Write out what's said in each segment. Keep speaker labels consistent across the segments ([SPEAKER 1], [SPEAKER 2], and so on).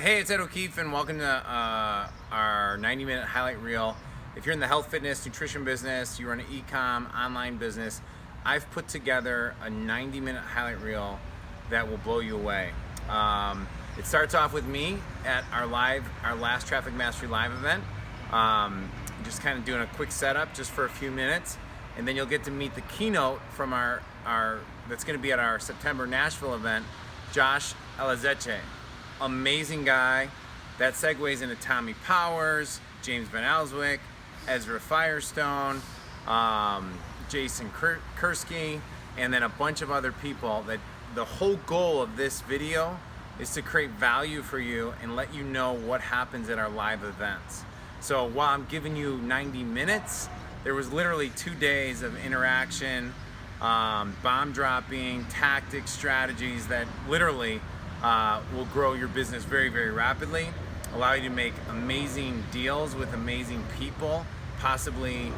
[SPEAKER 1] Hey, it's OKeefe, and welcome to our 90-minute highlight reel. If you're in the health, fitness, nutrition business, you run an e-com, online business, I've put together a 90-minute highlight reel that will blow you away. It starts off with me at our last Traffic Mastery Live event. Just kind of doing a quick setup just for a few minutes, and then you'll get to meet the keynote from our that's going to be at our September Nashville event, Josh Elizeche. Amazing guy. That segues into Tommy Powers, James Van Alswick, Ezra Firestone, Jason Kursky, and then a bunch of other people. That the whole goal of this video is to create value for you and let you know what happens at our live events. So while I'm giving you 90 minutes, there was literally 2 days of interaction, bomb dropping, tactics, strategies that literally will grow your business very, very rapidly, allow you to make amazing deals with amazing people, possibly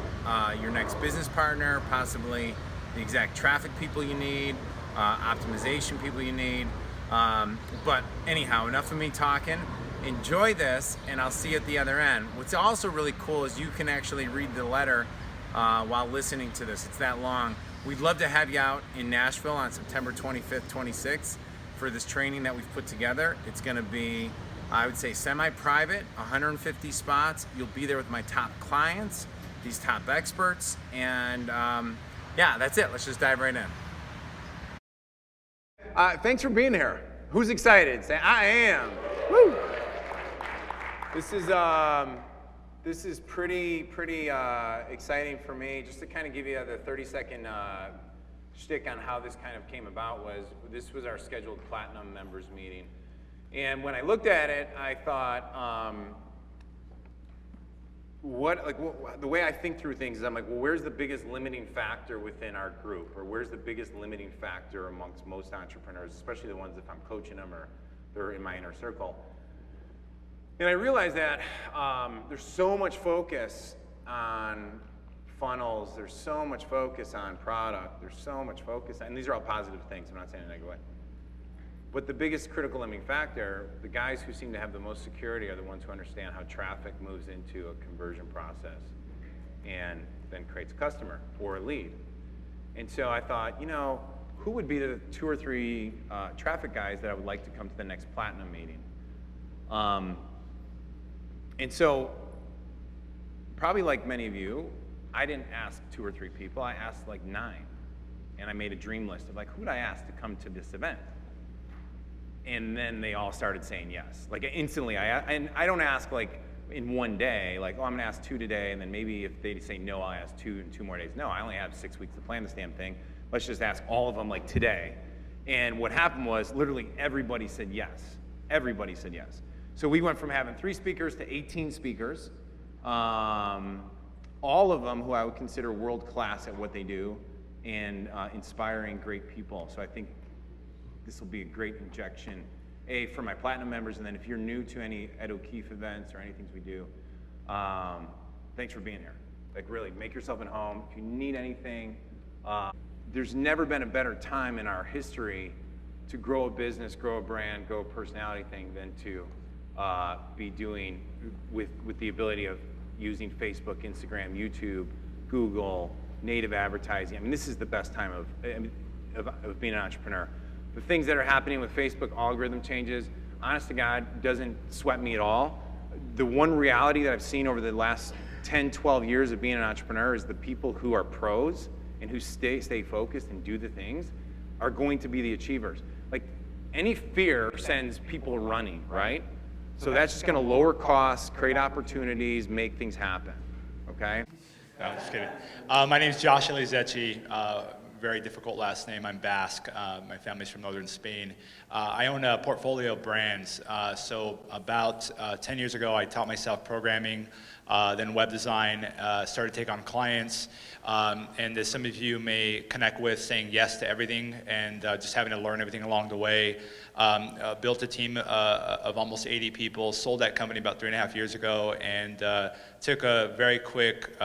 [SPEAKER 1] your next business partner, possibly the exact traffic people you need, optimization people you need. But anyhow, enough of me talking. Enjoy this, and I'll see you at the other end. What's also really cool is you can actually read the letter while listening to this. It's that long. We'd love to have you out in Nashville on September 25th, 26th for this training that we've put together. It's going to be, I would say, semi-private, 150 spots. You'll be there with my top clients, these top experts, and yeah, that's it. Let's just dive right in. Thanks for being here. Who's excited? Say, I am. Woo! This is pretty exciting for me. Just to kind of give you the 30-second shtick on how this kind of came about this was our scheduled Platinum members meeting. And when I looked at it, I thought, the way I think through things is I'm like, well, where's the biggest limiting factor within our group? Or where's the biggest limiting factor amongst most entrepreneurs, especially the ones if I'm coaching them or they're in my inner circle? And I realized that there's so much focus on funnels, there's so much focus on product, there's so much focus, and these are all positive things, I'm not saying in a negative way. But the biggest critical limiting factor, the guys who seem to have the most security are the ones who understand how traffic moves into a conversion process and then creates a customer or a lead. And so I thought, you know, who would be the 2 or 3 traffic guys that I would like to come to the next Platinum meeting? And so, probably like many of you, I didn't ask 2 or 3 people, I asked like 9. And I made a dream list of like, who would I ask to come to this event? And then they all started saying yes. Like instantly, and I don't ask like in one day, like, oh, I'm gonna ask 2 today, and then maybe if they say no, I'll ask 2 in 2 more days. No, I only have 6 weeks to plan this damn thing. Let's just ask all of them like today. And what happened was literally everybody said yes. Everybody said yes. So we went from having 3 speakers to 18 speakers, all of them who I would consider world-class at what they do and inspiring great people. So I think this will be a great injection, for my Platinum members, and then if you're new to any OKeefe events or anything we do, thanks for being here. Like really, make yourself at home. If you need anything, there's never been a better time in our history to grow a business, grow a brand, grow a personality thing than to be doing with the ability of using Facebook, Instagram, YouTube, Google, native advertising. I mean, this is the best time of being an entrepreneur. The things that are happening with Facebook, algorithm changes, honest to God, doesn't sweat me at all. The one reality that I've seen over the last 10, 12 years of being an entrepreneur is the people who are pros and who stay focused and do the things are going to be the achievers. Like, any fear sends people running, right? So that's just going to lower costs, create opportunities, make things happen, okay?
[SPEAKER 2] No, I'm just kidding. My name is Josh Elizeche, very difficult last name. I'm Basque. My family's from northern Spain. I own a portfolio of brands. So about 10 years ago, I taught myself programming, then web design, started to take on clients, and as some of you may connect with, saying yes to everything and just having to learn everything along the way. Built a team of almost 80 people, sold that company about 3.5 years ago, and took a very quick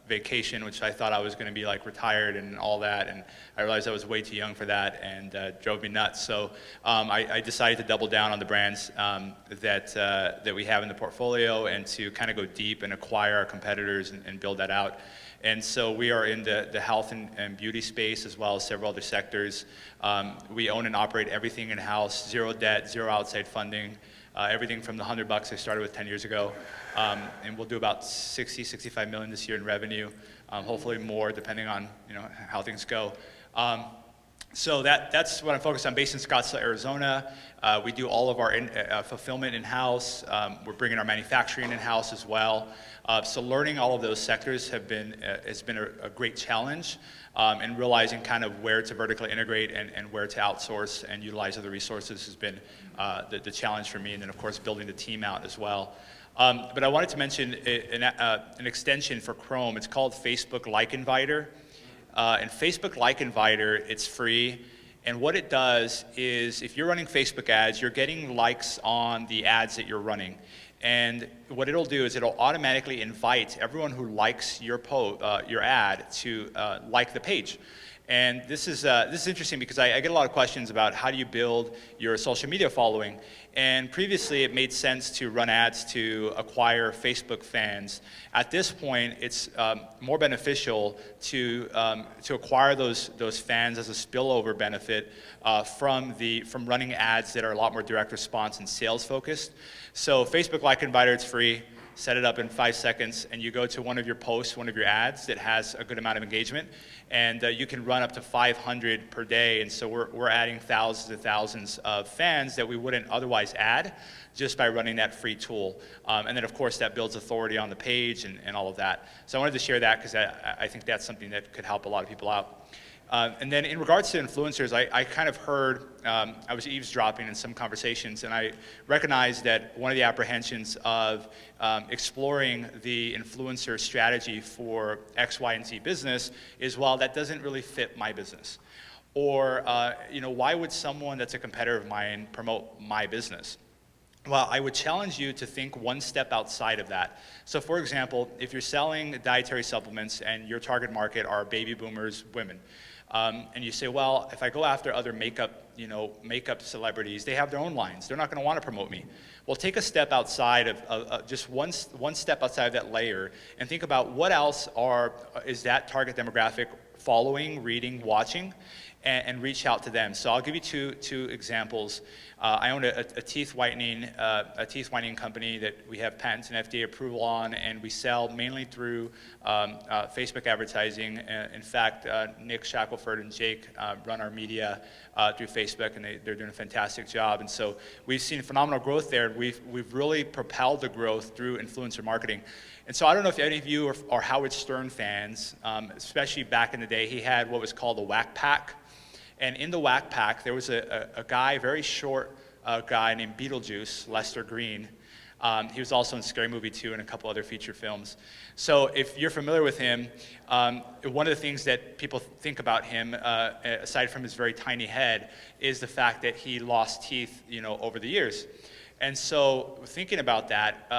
[SPEAKER 2] vacation, which I thought I was going to be like retired and all that, and I realized I was way too young for that, and drove me nuts. So I decided to double down on the brands that we have in the portfolio, and to kind of go deep and acquire our competitors and build that out. And so we are in the health and beauty space, as well as several other sectors. We own and operate everything in-house, zero debt, zero outside funding. Everything from the $100 I started with 10 years ago, and we'll do about 65 million this year in revenue, hopefully more, depending on how things go. So that's what I'm focused on. Based in Scottsdale, Arizona. We do all of our fulfillment in-house. We're bringing our manufacturing in-house as well. So learning all of those sectors has been a great challenge, and realizing kind of where to vertically integrate and where to outsource and utilize other resources has been the challenge for me, and then of course building the team out as well. But I wanted to mention an extension for Chrome. It's called Facebook Like Inviter. And Facebook Like Inviter, it's free. And what it does is, if you're running Facebook ads, you're getting likes on the ads that you're running. And what it'll do is it'll automatically invite everyone who likes your ad to like the page. And this is interesting because I get a lot of questions about how do you build your social media following. And previously it made sense to run ads to acquire Facebook fans. At this point, it's more beneficial to acquire those fans as a spillover benefit from running ads that are a lot more direct response and sales focused. So Facebook Like Inviter, it's free. Set it up in 5 seconds, and you go to one of your posts, one of your ads that has a good amount of engagement, and you can run up to 500 per day. And so we're adding thousands and thousands of fans that we wouldn't otherwise add just by running that free tool. And then of course that builds authority on the page and all of that. So I wanted to share that because I think that's something that could help a lot of people out. And then in regards to influencers, I kind of heard, I was eavesdropping in some conversations, and I recognized that one of the apprehensions of exploring the influencer strategy for X, Y, and Z business is, well, that doesn't really fit my business. Or, why would someone that's a competitor of mine promote my business? Well, I would challenge you to think one step outside of that. So for example, if you're selling dietary supplements and your target market are baby boomers, women, and you say, well, if I go after other makeup celebrities, they have their own lines. They're not going to want to promote me. Well, take a step outside of just one step outside of that layer and think about what else is that target demographic following, reading, watching, and reach out to them. So I'll give you two examples. I own a teeth whitening company that we have patents and FDA approval on, and we sell mainly through Facebook advertising. In fact, Nick Shackelford and Jake run our media through Facebook, and they're doing a fantastic job. And so we've seen phenomenal growth there. We've really propelled the growth through influencer marketing. And so I don't know if any of you are Howard Stern fans, especially back in the day. He had what was called the Whack Pack. And in the Whack Pack, there was a guy, very short guy named Beetlejuice, Lester Green. He was also in Scary Movie 2 and a couple other feature films. So if you're familiar with him, one of the things that people think about him, aside from his very tiny head, is the fact that he lost teeth, over the years. And so thinking about that,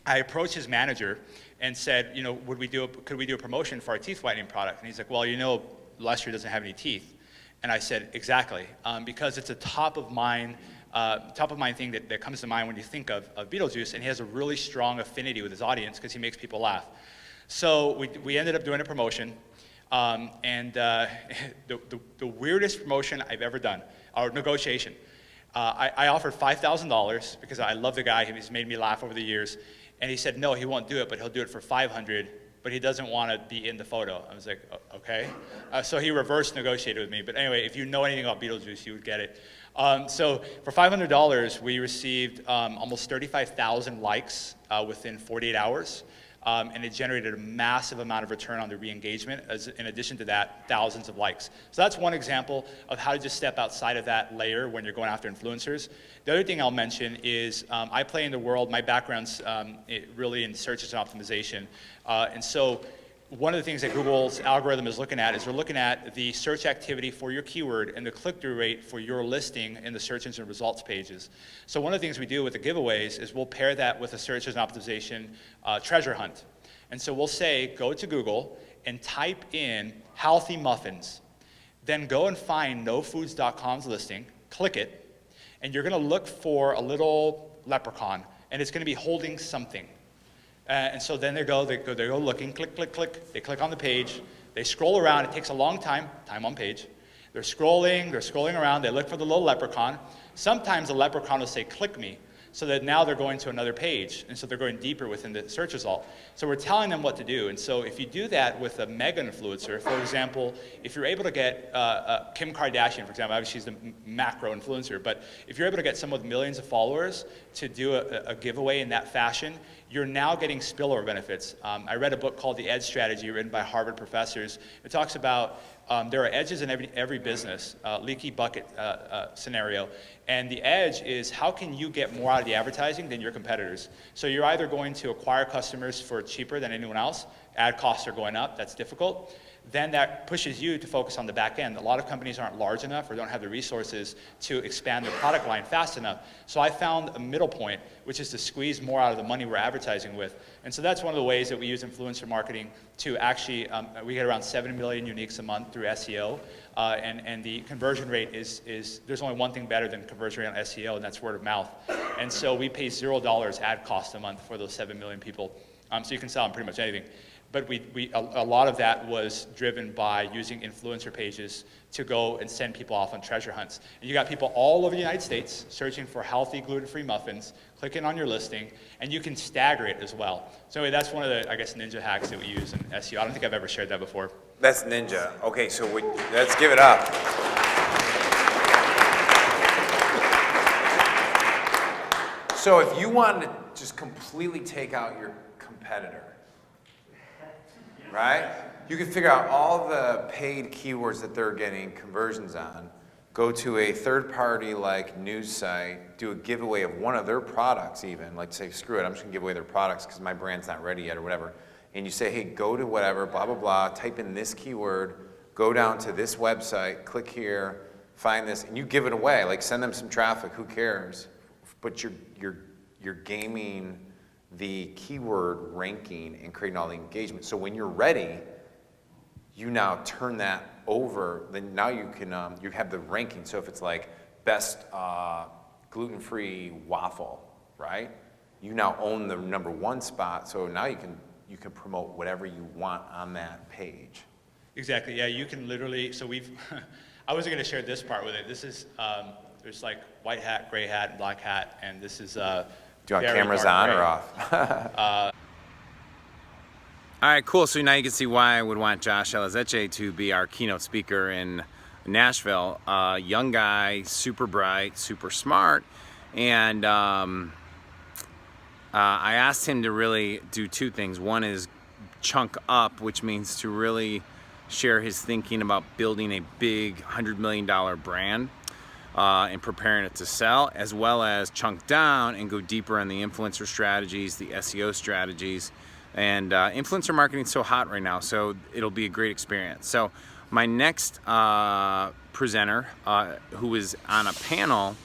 [SPEAKER 2] I approached his manager and said, could we do a promotion for our teeth whitening product? And he's like, well, Lester doesn't have any teeth. And I said, exactly, because it's a top of mind thing that comes to mind when you think of Beetlejuice, and he has a really strong affinity with his audience because he makes people laugh. So we ended up doing a promotion, and the weirdest promotion I've ever done, or negotiation. I offered $5,000 because I love the guy, he's made me laugh over the years, and he said no, he won't do it, but he'll do it for $500. But he doesn't want to be in the photo. I was like, okay. So he reverse negotiated with me. But anyway, if you know anything about Beetlejuice, you would get it. So for $500, we received almost 35,000 likes within 48 hours. And it generated a massive amount of return on the re-engagement. In addition to that, thousands of likes. So that's one example of how to just step outside of that layer when you're going after influencers. The other thing I'll mention is I play in the world, my background's really in search engine optimization. And so one of the things that Google's algorithm is looking at is we're looking at the search activity for your keyword and the click-through rate for your listing in the search engine results pages. So one of the things we do with the giveaways is we'll pair that with a search engine optimization treasure hunt. And so we'll say, go to Google and type in healthy muffins. Then go and find nofoods.com's listing, click it, and you're gonna look for a little leprechaun, and it's gonna be holding something. And so then they go looking, click, click, click. They click on the page. They scroll around. It takes a long time on page. They're scrolling around. They look for the little leprechaun. Sometimes the leprechaun will say, click me. So that now they're going to another page. And so they're going deeper within the search result. So we're telling them what to do. And so if you do that with a mega influencer, for example, if you're able to get Kim Kardashian, for example, obviously she's the macro influencer, but if you're able to get someone with millions of followers to do a giveaway in that fashion, you're now getting spillover benefits. I read a book called The Edge Strategy, written by Harvard professors. It talks about there are edges in every business, leaky bucket scenario. And the edge is, how can you get more out of the advertising than your competitors? So you're either going to acquire customers for cheaper than anyone else, ad costs are going up, that's difficult. Then that pushes you to focus on the back end. A lot of companies aren't large enough or don't have the resources to expand their product line fast enough. So I found a middle point, which is to squeeze more out of the money we're advertising with. And so that's one of the ways that we use influencer marketing to actually, we get around 7 million uniques a month through SEO. And the conversion rate is, there's only one thing better than conversion rate on SEO, and that's word of mouth. And so we pay $0 ad cost a month for those 7 million people. So you can sell them pretty much anything. But a lot of that was driven by using influencer pages to go and send people off on treasure hunts. And you got people all over the United States searching for healthy gluten-free muffins, clicking on your listing, and you can stagger it as well. So anyway, that's one of the, I guess, ninja hacks that we use in SEO. I don't think I've ever shared that before.
[SPEAKER 1] That's ninja. Okay, so let's give it up. So if you wanted to just completely take out your competitor, right? You can figure out all the paid keywords that they're getting conversions on, go to a third party like news site, do a giveaway of one of their products even, like say, screw it, I'm just gonna give away their products because my brand's not ready yet or whatever. And you say, hey, go to whatever, blah, blah, blah, type in this keyword, go down to this website, click here, find this, and you give it away, like send them some traffic, who cares? But you're gaming the keyword ranking and creating all the engagement. So when you're ready, you now turn that over, then now you can, you have the ranking. So if it's like best gluten-free waffle, right? You now own the #1 spot, so now you can promote whatever you want on that page.
[SPEAKER 2] Exactly, yeah, you can literally, so we've, I wasn't gonna share this part with it. This is, there's like white hat, gray hat, and black hat, and this is,
[SPEAKER 1] do you want cameras on or off? All right, cool. So now you can see why I would want Josh Elizeche to be our keynote speaker in Nashville. Young guy, super bright, super smart. And I asked him to really do two things. One is chunk up, which means to really share his thinking about building a big $100 million brand. And preparing it to sell, as well as chunk down and go deeper on the influencer strategies, the SEO strategies, and influencer marketing is so hot right now, so it'll be a great experience. So my next presenter, who is on a panel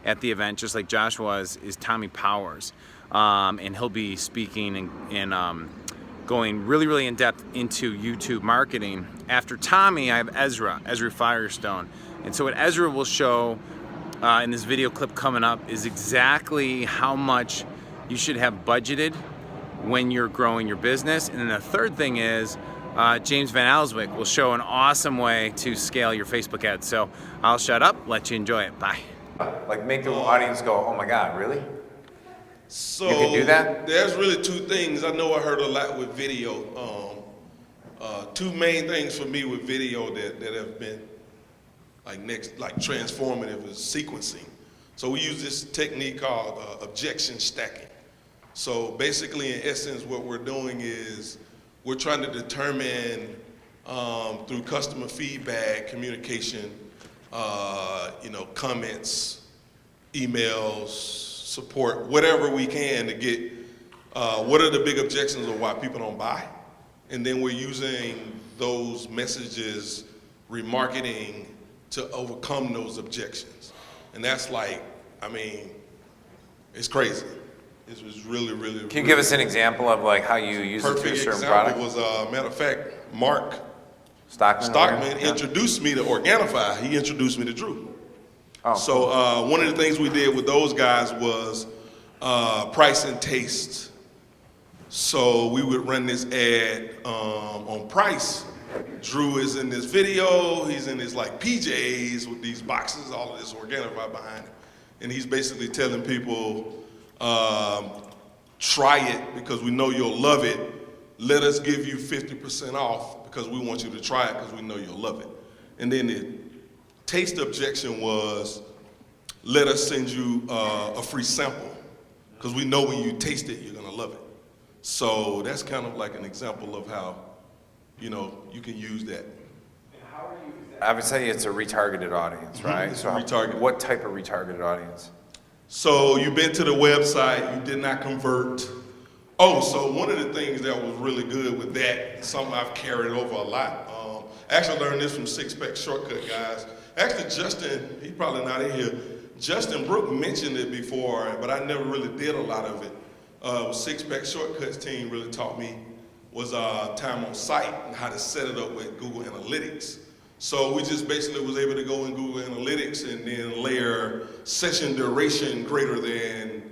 [SPEAKER 1] at the event, just like Josh was, is Tommy Powers, and he'll be speaking and going really, really in depth into YouTube marketing. After Tommy, I have Ezra Firestone. And so what Ezra will show in this video clip coming up is exactly how much you should have budgeted when you're growing your business. And then the third thing is James Van Alswyk will show an awesome way to scale your Facebook ads. So I'll shut up, let you enjoy it. Bye. Like make the audience go, oh my God, really?
[SPEAKER 3] So
[SPEAKER 1] you can do that?
[SPEAKER 3] There's really two things. I know I heard a lot with video. Two main things for me with video that have been like transformative is sequencing. So we use this technique called objection stacking. So basically, in essence, what we're doing is we're trying to determine through customer feedback, communication, comments, emails, support, whatever we can to get what are the big objections of why people don't buy. And then we're using those messages, remarketing, to overcome those objections. And that's like, I mean, it's crazy. It was really, really.
[SPEAKER 1] Can you give us an example of like how you use it to a
[SPEAKER 3] Perfect
[SPEAKER 1] certain
[SPEAKER 3] example
[SPEAKER 1] product?
[SPEAKER 3] was, matter of fact, Mark
[SPEAKER 1] Stockman
[SPEAKER 3] introduced me to Organifi. He introduced me to Drew.
[SPEAKER 1] Oh,
[SPEAKER 3] So one of the things we did with those guys was price and taste. So we would run this ad on price. Drew is in this video. He's in his like PJs with these boxes, all of this Organifi behind him. And he's basically telling people, try it because we know you'll love it. Let us give you 50% off because we want you to try it because we know you'll love it. And then the taste objection was, let us send you a free sample because we know when you taste it, you're gonna love it. So that's kind of like an example of how, you know, you can use that.
[SPEAKER 1] I would say it's a retargeted audience, right?
[SPEAKER 3] It's
[SPEAKER 1] So
[SPEAKER 3] retargeted.
[SPEAKER 1] what type of retargeted audience?
[SPEAKER 3] So you've been to the website, you did not convert. Oh, so one of the things that was really good with that, something I've carried over a lot. I actually learned this from Six Pack Shortcut guys. Actually, Justin, he's probably not in here. Justin Brook mentioned it before, but I never really did a lot of it. Six Pack Shortcuts team really taught me was time on site and how to set it up with Google Analytics. So we just basically was able to go in Google Analytics and then layer session duration greater than,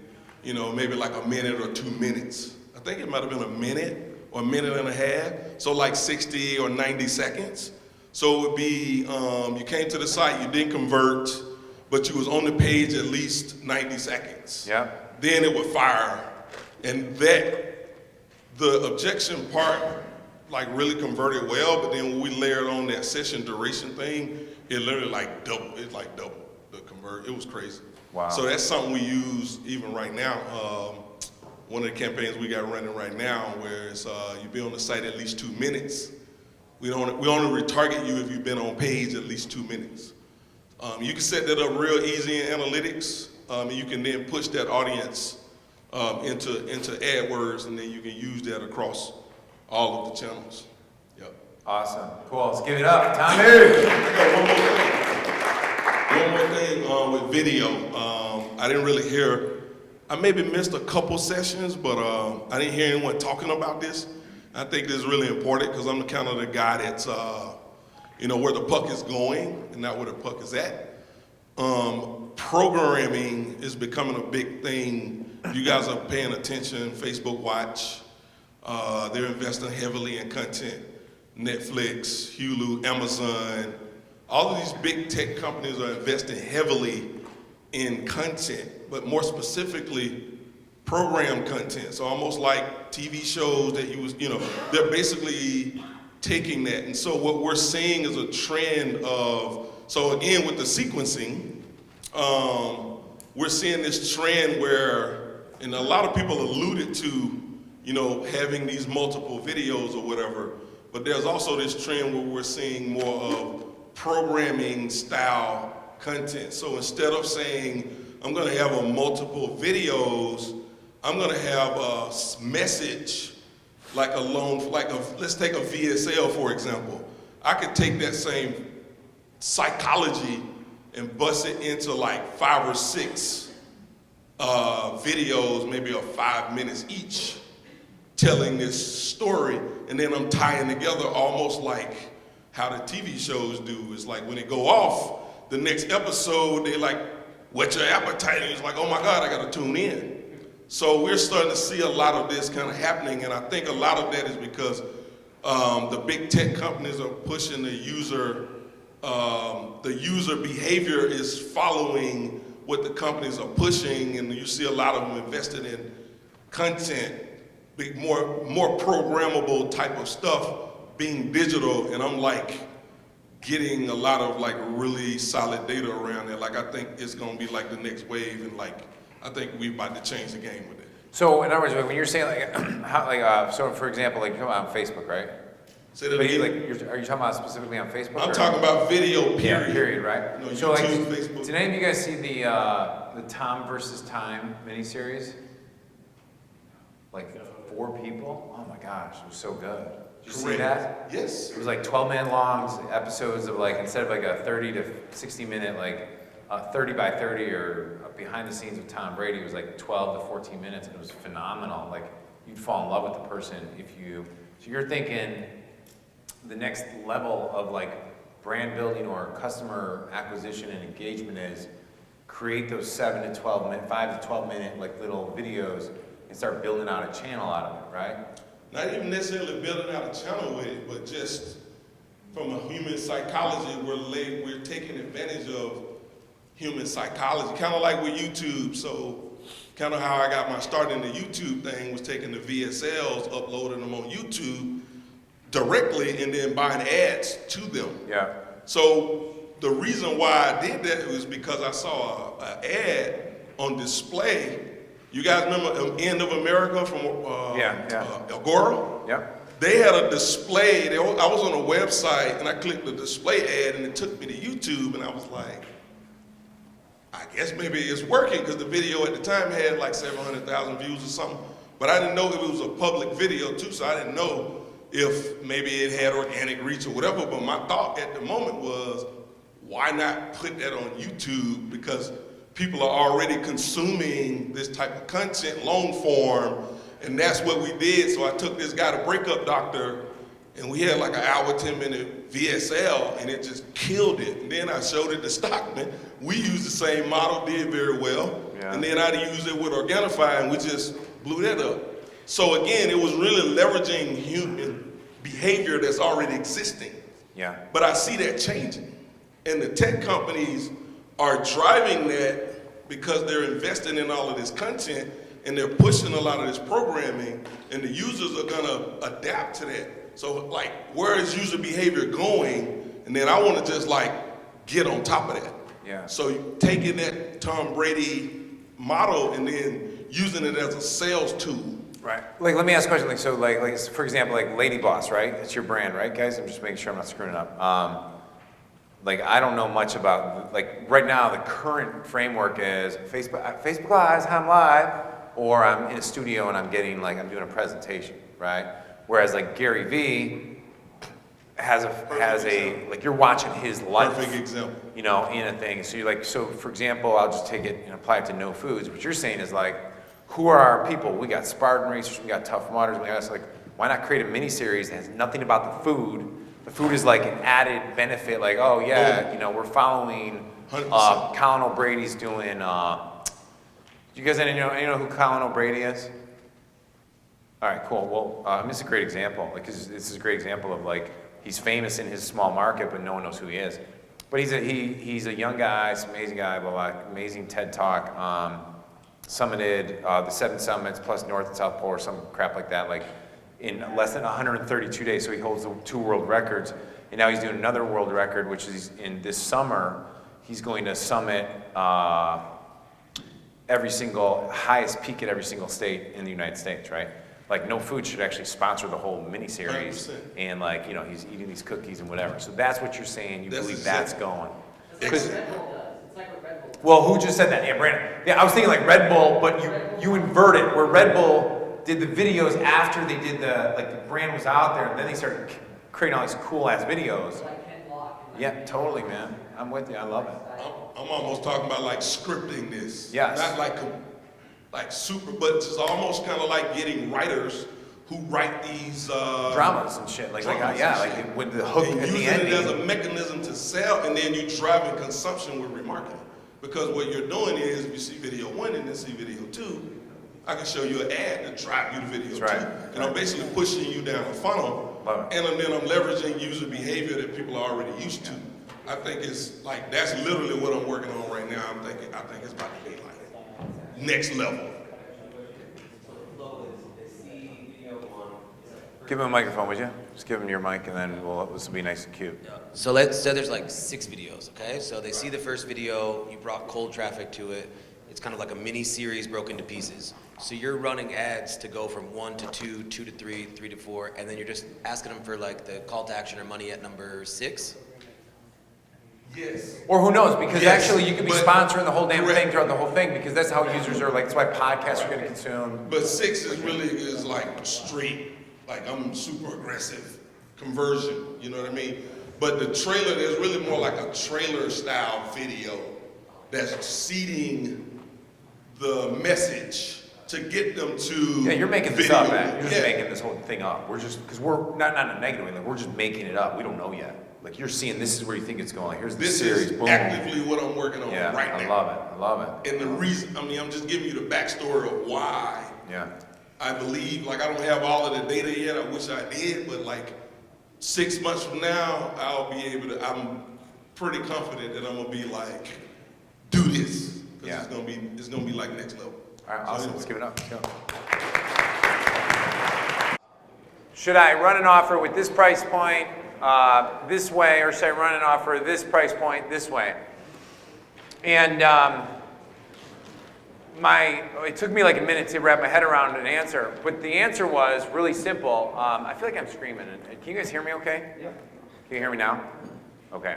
[SPEAKER 3] you know, maybe like a minute or 2 minutes. I think it might have been a minute or a minute and a half. So like 60 or 90 seconds. So it would be, you came to the site, you didn't convert, but you was on the page at least 90 seconds.
[SPEAKER 1] Yeah.
[SPEAKER 3] Then it would fire. And that, the objection part, like really converted well, but then when we layered on that session duration thing, it literally like doubled, it like doubled the convert. It was crazy.
[SPEAKER 1] Wow.
[SPEAKER 3] So that's something we use even right now. One of the campaigns we got running right now where it's you be on the site at least 2 minutes. We only retarget you if you've been on page at least 2 minutes. You can set that up real easy in analytics. And you can then push that audience into AdWords, and then you can use that across all of the channels. Yep.
[SPEAKER 1] Awesome. Cool. Let's give it up. Tommy!
[SPEAKER 3] I got one more thing with video. I didn't really hear, I maybe missed a couple sessions, but I didn't hear anyone talking about this. I think this is really important because I'm kind of the guy that's, you know, where the puck is going and not where the puck is at. Programming is becoming a big thing. You guys are paying attention, Facebook Watch. They're investing heavily in content. Netflix, Hulu, Amazon, all of these big tech companies are investing heavily in content, but more specifically, program content. So almost like TV shows that they're basically taking that. And so what we're seeing is a trend of, so again, with the sequencing, we're seeing this trend where, and a lot of people alluded to, you know, having these multiple videos or whatever, but there's also this trend where we're seeing more of programming style content. So instead of saying, I'm gonna have a multiple videos, I'm gonna have a message, like let's take a VSL for example. I could take that same psychology and bust it into like 5 or 6 videos, maybe of 5 minutes each, telling this story, and then I'm tying together almost like how the TV shows do. It's like when they go off, the next episode, they like, whet your appetite, and it's like, oh my God, I gotta tune in. So we're starting to see a lot of this kind of happening, and I think a lot of that is because the big tech companies are pushing the user behavior is following what the companies are pushing, and you see a lot of them invested in content, more programmable type of stuff, being digital, and I'm like getting a lot of like really solid data around there. Like I think it's gonna be like the next wave, and like I think we're about to change the game with it.
[SPEAKER 1] So in other words, when you're saying like, so for example, like you're talking about Facebook, right?
[SPEAKER 3] Say that
[SPEAKER 1] But
[SPEAKER 3] again.
[SPEAKER 1] are you talking about specifically on Facebook?
[SPEAKER 3] I'm
[SPEAKER 1] or?
[SPEAKER 3] talking about video, period.
[SPEAKER 1] Yeah, period, right?
[SPEAKER 3] No,
[SPEAKER 1] So like,
[SPEAKER 3] YouTube, Facebook.
[SPEAKER 1] did any of you guys see the Tom versus Time miniseries? Like 4 people? Oh my gosh, it was so good. Did you see that?
[SPEAKER 3] Yes.
[SPEAKER 1] It was like 12-minute long episodes of like, instead of like a 30 to 60 minute like 30 by 30 or behind the scenes with Tom Brady was like 12 to 14 minutes, and it was phenomenal. Like, you'd fall in love with the person if you, so you're thinking the next level of like brand building or customer acquisition and engagement is create those 7 to 12 minute, 5 to 12 minute like little videos and start building out a channel out of it, right?
[SPEAKER 3] Not even necessarily building out a channel with it, but just from a human psychology, we're taking advantage of human psychology, kind of like with YouTube. So kind of how I got my start in the YouTube thing was taking the VSLs, uploading them on YouTube directly, and then buying ads to them.
[SPEAKER 1] Yeah.
[SPEAKER 3] So the reason why I did that was because I saw an ad on display. You guys remember End of America from Agora?
[SPEAKER 1] Yeah.
[SPEAKER 3] They had a display. I was on a website and I clicked the display ad and it took me to YouTube, and I was like, I guess maybe it's working, because the video at the time had like 700,000 views or something. But I didn't know if it was a public video too, so I didn't know if maybe it had organic reach or whatever. But my thought at the moment was, why not put that on YouTube? Because people are already consuming this type of content, long form, and that's what we did. So I took this guy to Breakup Doctor, and we had like an hour, 10-minute VSL, and it just killed it. And then I showed it to Stockman. We used the same model, did very well. Yeah. And then I used it with Organifi, and we just blew that up. So again, it was really leveraging human behavior that's already existing.
[SPEAKER 1] Yeah.
[SPEAKER 3] But I see that changing. And the tech companies are driving that because they're investing in all of this content, and they're pushing a lot of this programming, and the users are gonna adapt to that. So like, where is user behavior going? And then I wanna just like get on top of that.
[SPEAKER 1] Yeah.
[SPEAKER 3] So taking that Tom Brady model and then using it as a sales tool.
[SPEAKER 1] Right. Like, let me ask a question. Like, so like for example, like Lady Boss, right? It's your brand, right, guys? I'm just making sure I'm not screwing it up. Like, I don't know much about, like, right now the current framework is Facebook Live, I'm live, or I'm in a studio and I'm doing a presentation, right? Whereas like Gary Vee has a like, you're watching his life.
[SPEAKER 3] Perfect example.
[SPEAKER 1] You know, in a thing. So you're like, so for example, I'll just take it and apply it to No Foods. What you're saying is like, who are our people? We got Spartan Racers, we got Tough Mudders, we got, like, why not create a mini-series that has nothing about the food? The food is like an added benefit, like, oh yeah, you know, we're following, Colin O'Brady's doing, do you guys any know who Colin O'Brady is? All right, cool. Well, this is a great example. Like, this is a great example of like, he's famous in his small market, but no one knows who he is. But he's a young guy, he's an amazing guy, blah, blah, amazing TED Talk, summited the 7 summits plus North and South Pole or some crap like that, like in less than 132 days. So he holds the 2 world records. And now he's doing another world record, which is in this summer, he's going to summit every single, highest peak at every single state in the United States, right? Like, No Food should actually sponsor the whole mini-series.
[SPEAKER 3] 100%.
[SPEAKER 1] And like, you know, he's eating these cookies and whatever. So that's what you're saying, you believe that's going. Well, who just said that? Yeah, Brandon. Yeah, I was thinking like Red Bull, but you invert it, where Red Bull did the videos after they did the brand was out there, and then they started creating all these cool ass videos. Yeah, totally, man. I'm with you. I love it.
[SPEAKER 3] I'm almost talking about like scripting this.
[SPEAKER 1] Yes.
[SPEAKER 3] Not like super, but it's almost kind of like getting writers who write these
[SPEAKER 1] dramas and shit. Like with the hook
[SPEAKER 3] and
[SPEAKER 1] at the
[SPEAKER 3] using
[SPEAKER 1] end.
[SPEAKER 3] it as a mechanism to sell, and then you driving consumption with remarketing. Because what you're doing is, if you see video 1 and then see video 2, I can show you an ad to drive you to video 2.
[SPEAKER 1] Right.
[SPEAKER 3] And I'm basically pushing you down a funnel, and then I'm leveraging user behavior that people are already used to. I think it's like, that's literally what I'm working on right now. I think it's about to be like next level.
[SPEAKER 1] Give him a microphone, would you? Just give him your mic, and then this will be nice and cute.
[SPEAKER 4] Yeah. So let's say there's like 6 videos, okay? So they see the first video, you brought cold traffic to it. It's kind of like a mini series broken to pieces. So you're running ads to go from 1 to 2, 2 to 3, 3 to 4, and then you're just asking them for like the call to action or money at number 6?
[SPEAKER 3] Yes.
[SPEAKER 1] Or who knows, because
[SPEAKER 3] Yes,
[SPEAKER 1] actually you could be
[SPEAKER 3] but-
[SPEAKER 1] sponsoring the whole damn
[SPEAKER 3] correct.
[SPEAKER 1] thing throughout the whole thing, because that's how users are like, that's why podcasts are going to consume.
[SPEAKER 3] But 6 is like straight, like I'm super aggressive conversion, you know what I mean? But the trailer, there's really more like a trailer style video that's seeding the message to get them to
[SPEAKER 1] Yeah, you're making this
[SPEAKER 3] video.
[SPEAKER 1] up, man. You're just
[SPEAKER 3] Yeah.
[SPEAKER 1] making this whole thing up. We're just, because we're not in a negative way, like we're just making it up. We don't know yet. Like you're seeing this is where you think it's going. Here's the
[SPEAKER 3] This
[SPEAKER 1] series.
[SPEAKER 3] is
[SPEAKER 1] Boom.
[SPEAKER 3] actively what I'm working on
[SPEAKER 1] Yeah,
[SPEAKER 3] right
[SPEAKER 1] I
[SPEAKER 3] now.
[SPEAKER 1] love it. I love it.
[SPEAKER 3] And the reason, I mean, I'm just giving you the backstory of why
[SPEAKER 1] Yeah.
[SPEAKER 3] I believe, like I don't have all of the data yet, I wish I did, but like 6 months from now, I'll be able to, I'm pretty confident that I'm gonna be like, do this. Cause
[SPEAKER 1] Yeah.
[SPEAKER 3] it's gonna be like next level.
[SPEAKER 1] All right,
[SPEAKER 3] So
[SPEAKER 1] awesome.
[SPEAKER 3] anyway.
[SPEAKER 1] Let's give it up. Let's go. Should I run an offer with this price point this way, or should I run an offer this price point this way? And it took me like a minute to wrap my head around an answer, but the answer was really simple. I feel like I'm screaming. Can you guys hear me okay? Yeah. Can you hear me now? Okay.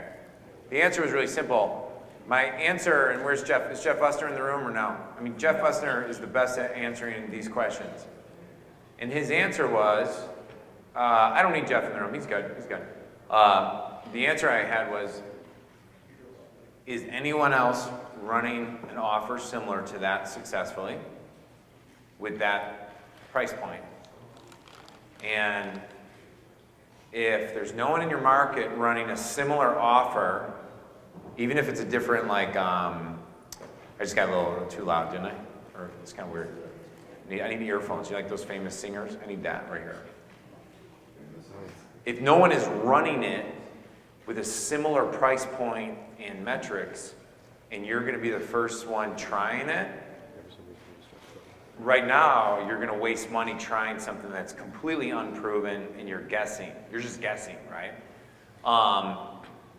[SPEAKER 1] The answer was really simple. My answer, and where's Jeff? Is Jeff Fuster in the room or no? I mean, Jeff Fuster is the best at answering these questions. And his answer was, I don't need Jeff in the room. He's good. He's good. The answer I had was, is anyone else running an offer similar to that successfully with that price point? And if there's no one in your market running a similar offer, even if it's a different, like, I just got a little too loud, didn't I? Or it's kind of weird. I need earphones. You like those famous singers? I need that right here. If no one is running it with a similar price point and metrics, and you're going to be the first one trying it, right now you're going to waste money trying something that's completely unproven and you're guessing. You're just guessing, right?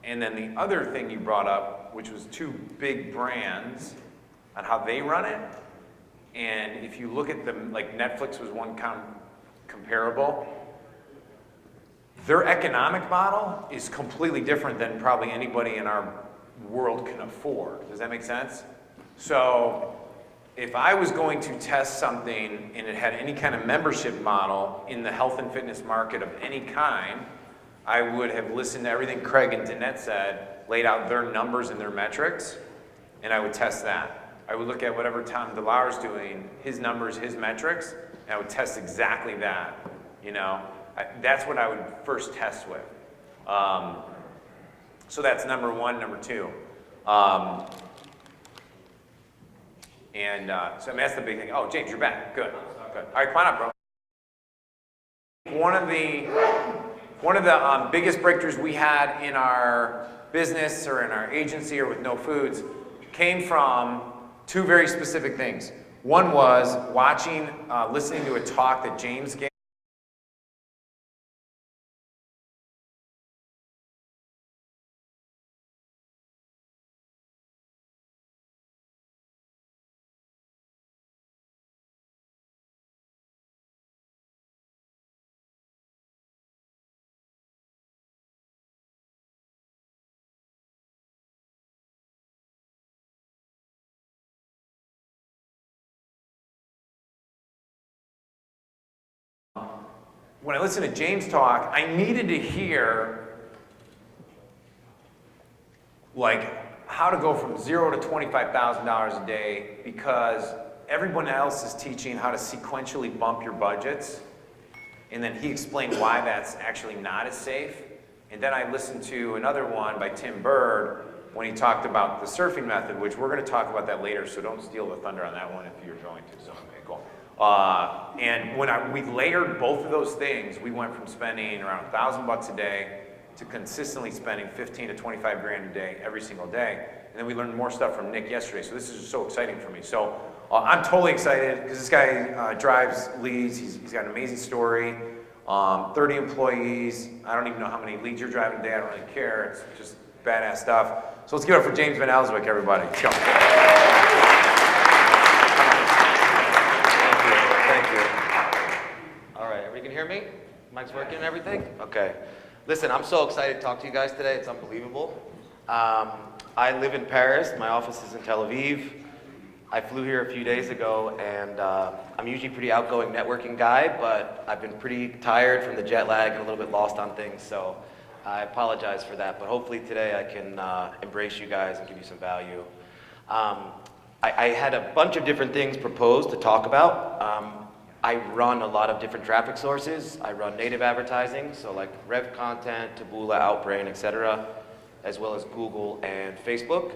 [SPEAKER 1] And then the other thing you brought up, which was two big brands on how they run it. And if you look at them, like Netflix was one comparable, their economic model is completely different than probably anybody in our world can afford. Does that make sense? So if I was going to test something and it had any kind of membership model in the health and fitness market of any kind, I would have listened to everything Craig and Danette said, laid out their numbers and their metrics, and I would test that. I would look at whatever Tom DeLauer's doing, his numbers, his metrics, and I would test exactly that, you know? That's what I would first test with. So that's number one. Number two. So I mean, that's the big thing. Oh, James, you're back. Good. Good. All right, come on up, bro. One of the biggest breakthroughs we had in our business or in our agency or with No Foods came from two very specific things. One was listening to a talk that James gave. When I listened to James talk, I needed to hear like how to go from $0 to $25,000 a day, because everyone else is teaching how to sequentially bump your budgets. And then he explained why that's actually not as safe. And then I listened to another one by Tim Bird when he talked about the surfing method, which we're going to talk about that later, so don't steal the thunder on that one if you're going to. So, okay, cool. And when we layered both of those things, we went from spending around $1,000 a day to consistently spending 15 to 25 grand a day every single day. And then we learned more stuff from Nick yesterday, so this is just so exciting for me. So I'm totally excited because this guy drives leads. He's got an amazing story. 30 employees. I don't even know how many leads you're driving a day. I don't really care. It's just badass stuff. So let's give it up for James Van Elswick, everybody. Let's go.
[SPEAKER 5] Thank you. All right, everybody can hear me? Mic's working and everything? Okay. Listen, I'm so excited to talk to you guys today. It's unbelievable. I live in Paris. My office is in Tel Aviv. I flew here a few days ago, and I'm usually a pretty outgoing networking guy, but I've been pretty tired from the jet lag and a little bit lost on things, so I apologize for that. But hopefully today I can embrace you guys and give you some value. I had a bunch of different things proposed to talk about. I run a lot of different traffic sources. I run native advertising, so like Rev Content, Taboola, Outbrain, etc., as well as Google and Facebook.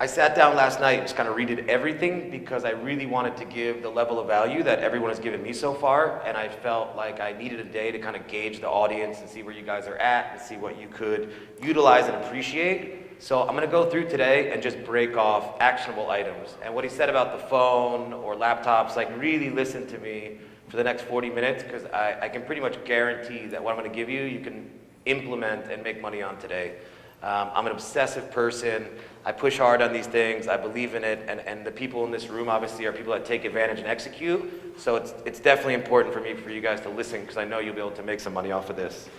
[SPEAKER 5] I sat down last night and just kind of redid everything because I really wanted to give the level of value that everyone has given me so far, and I felt like I needed a day to kind of gauge the audience and see where you guys are at and see what you could utilize and appreciate. So I'm going to go through today and just break off actionable items. And what he said about the phone or laptops, like really listen to me for the next 40 minutes because I can pretty much guarantee that what I'm going to give you, you can implement and make money on today. I'm an obsessive person. I push hard on these things. I believe in it. And the people in this room obviously are people that take advantage and execute. So it's definitely important for me for you guys to listen because I know you'll be able to make some money off of this.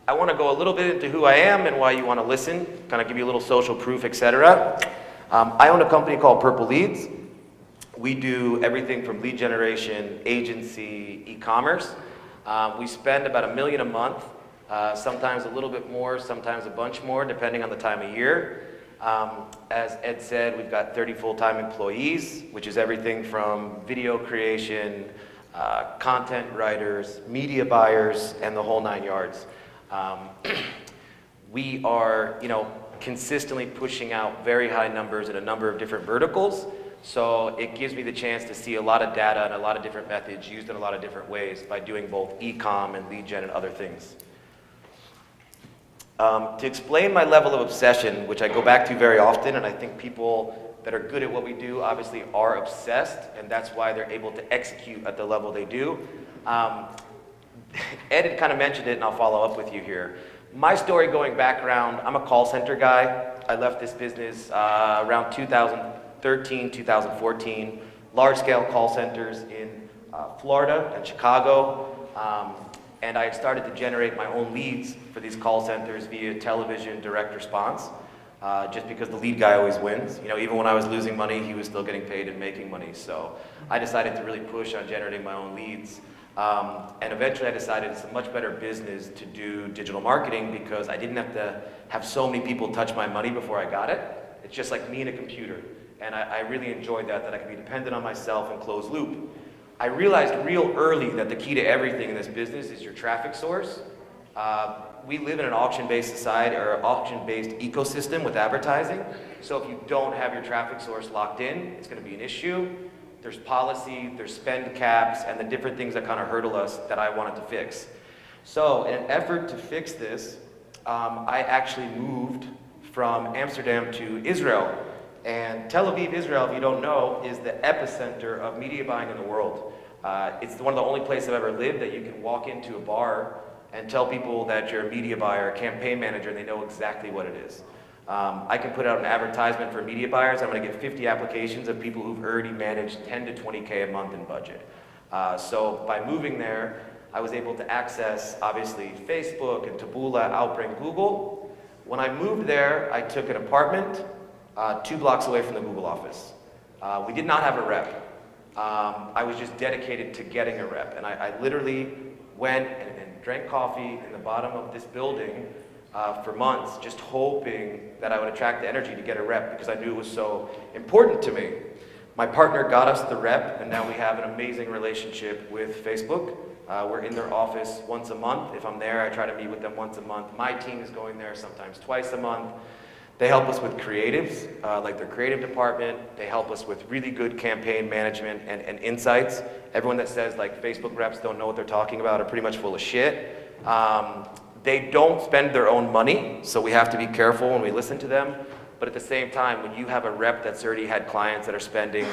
[SPEAKER 5] I want to go a little bit into who I am and why you want to listen, kind of give you a little social proof, etc. I own a company called Purple Leads. We do everything from lead generation, agency, e-commerce. We spend about $1 million a month. Sometimes a little bit more, sometimes a bunch more, depending on the time of year. As Ed said, we've got 30 full-time employees, which is everything from video creation, content writers, media buyers, and the whole 9 yards. We are, consistently pushing out very high numbers in a number of different verticals. So it gives me the chance to see a lot of data and a lot of different methods used in a lot of different ways by doing both e-com and lead gen and other things. To explain my level of obsession, which I go back to very often, and I think people that are good at what we do obviously are obsessed, and that's why they're able to execute at the level they do. Ed had kind of mentioned it, and I'll follow up with you here. My story going background, I'm a call center guy. I left this business around 2013, 2014. Large-scale call centers in Florida and Chicago. And I started to generate my own leads for these call centers via television direct response, just because the lead guy always wins. Even when I was losing money, he was still getting paid and making money. So I decided to really push on generating my own leads. And eventually I decided it's a much better business to do digital marketing because I didn't have to have so many people touch my money before I got it. It's just like me and a computer. And I really enjoyed that I could be dependent on myself and closed loop. I realized real early that the key to everything in this business is your traffic source. We live in an auction-based society or auction-based ecosystem with advertising. So if you don't have your traffic source locked in, it's going to be an issue. There's policy, there's spend caps, and the different things that kind of hurdle us that I wanted to fix. So in an effort to fix this, I actually moved from Amsterdam to Israel. And Tel Aviv, Israel, if you don't know, is the epicenter of media buying in the world. It's one of the only places I've ever lived that you can walk into a bar and tell people that you're a media buyer, a campaign manager, and they know exactly what it is. I can put out an advertisement for media buyers. I'm going to get 50 applications of people who've already managed 10 to 20K a month in budget. So by moving there, I was able to access, obviously, Facebook and Taboola, Outbrain, Google. When I moved there, I took an apartment 2 blocks away from the Google office. We did not have a rep. I was just dedicated to getting a rep. And I literally went and drank coffee in the bottom of this building for months, just hoping that I would attract the energy to get a rep because I knew it was so important to me. My partner got us the rep, and now we have an amazing relationship with Facebook. We're in their office once a month. If I'm there, I try to meet with them once a month. My team is going there sometimes twice a month. They help us with creatives, like their creative department. They help us with really good campaign management and insights. Everyone that says like Facebook reps don't know what they're talking about are pretty much full of shit. They don't spend their own money, so we have to be careful when we listen to them. But at the same time, when you have a rep that's already had clients that are spending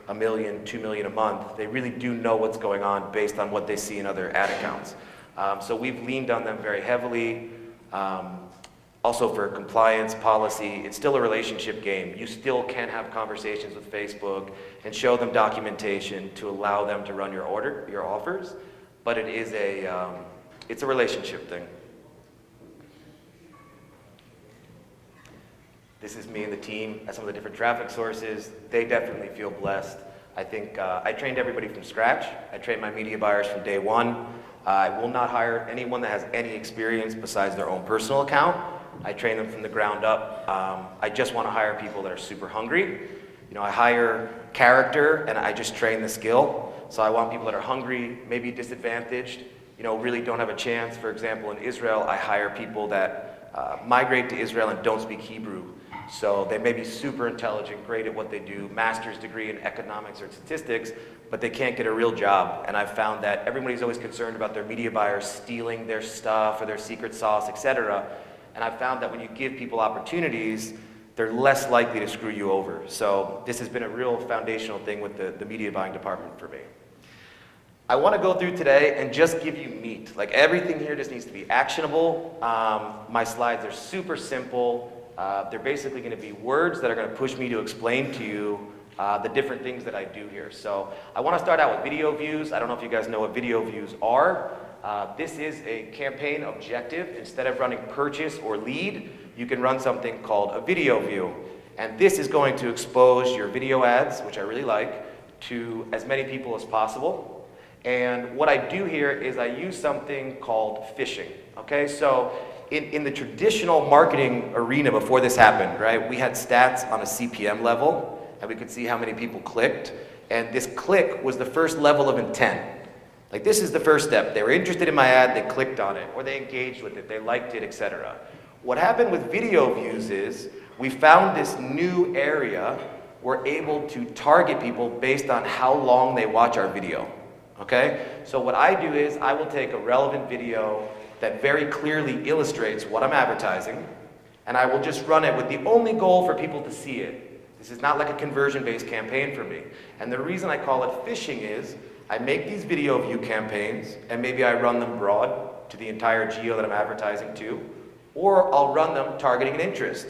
[SPEAKER 5] $1 million, $2 million a month, they really do know what's going on based on what they see in other ad accounts. So we've leaned on them very heavily. Also for compliance, policy, it's still a relationship game. You still can have conversations with Facebook and show them documentation to allow them to run your offers, but it is it's a relationship thing. This is me and the team at some of the different traffic sources. They definitely feel blessed. I think I trained everybody from scratch. I trained my media buyers from day one. I will not hire anyone that has any experience besides their own personal account. I train them from the ground up. I just want to hire people that are super hungry. You know, I hire character and I just train the skill. So I want people that are hungry, maybe disadvantaged, you know, really don't have a chance. For example, in Israel, I hire people that migrate to Israel and don't speak Hebrew. So they may be super intelligent, great at what they do, master's degree in economics or statistics, but they can't get a real job. And I've found that everybody's always concerned about their media buyers stealing their stuff or their secret sauce, etc. And I've found that when you give people opportunities, they're less likely to screw you over. So this has been a real foundational thing with the media buying department for me. I want to go through today and just give you meat. Like everything here just needs to be actionable. My slides are super simple. They're basically going to be words that are going to push me to explain to you the different things that I do here. So I want to start out with video views. I don't know if you guys know what video views are. This is a campaign objective. Instead of running purchase or lead, you can run something called a video view. And this is going to expose your video ads, which I really like, to as many people as possible. And what I do here is I use something called phishing. Okay, so in the traditional marketing arena before this happened, right, we had stats on a CPM level, and we could see how many people clicked. And this click was the first level of intent. Like, this is the first step. They were interested in my ad, they clicked on it, or they engaged with it, they liked it, etc. What happened with video views is we found this new area. We're able to target people based on how long they watch our video. Okay? So what I do is I will take a relevant video that very clearly illustrates what I'm advertising, and I will just run it with the only goal for people to see it. This is not like a conversion-based campaign for me. And the reason I call it phishing is I make these video view campaigns, and maybe I run them broad to the entire geo that I'm advertising to, or I'll run them targeting an interest.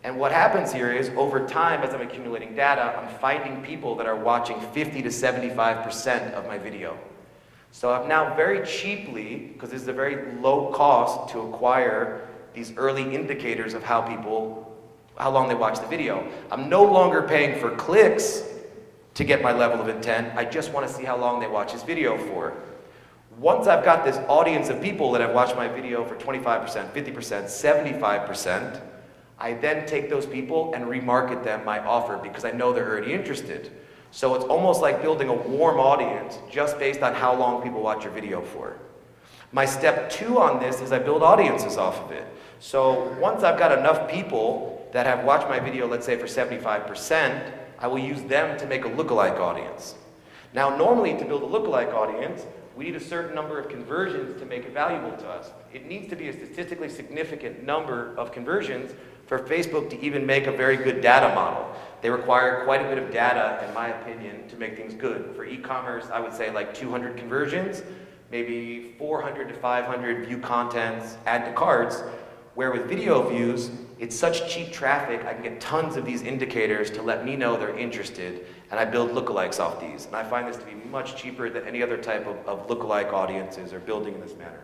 [SPEAKER 5] And what happens here is, over time, as I'm accumulating data, I'm finding people that are watching 50 to 75% of my video. So I've now very cheaply, because this is a very low cost to acquire these early indicators of how long they watch the video. I'm no longer paying for clicks to get my level of intent. I just want to see how long they watch this video for. Once I've got this audience of people that have watched my video for 25%, 50%, 75%, I then take those people and remarket them my offer because I know they're already interested. So it's almost like building a warm audience just based on how long people watch your video for. My step 2 on this is I build audiences off of it. So once I've got enough people that have watched my video, let's say for 75%, I will use them to make a lookalike audience. Now normally to build a lookalike audience, we need a certain number of conversions to make it valuable to us. It needs to be a statistically significant number of conversions for Facebook to even make a very good data model. They require quite a bit of data, in my opinion, to make things good. For e-commerce, I would say like 200 conversions, maybe 400 to 500 view contents, add to carts, where with video views, it's such cheap traffic, I can get tons of these indicators to let me know they're interested, and I build lookalikes off these. And I find this to be much cheaper than any other type of lookalike audiences are building in this manner.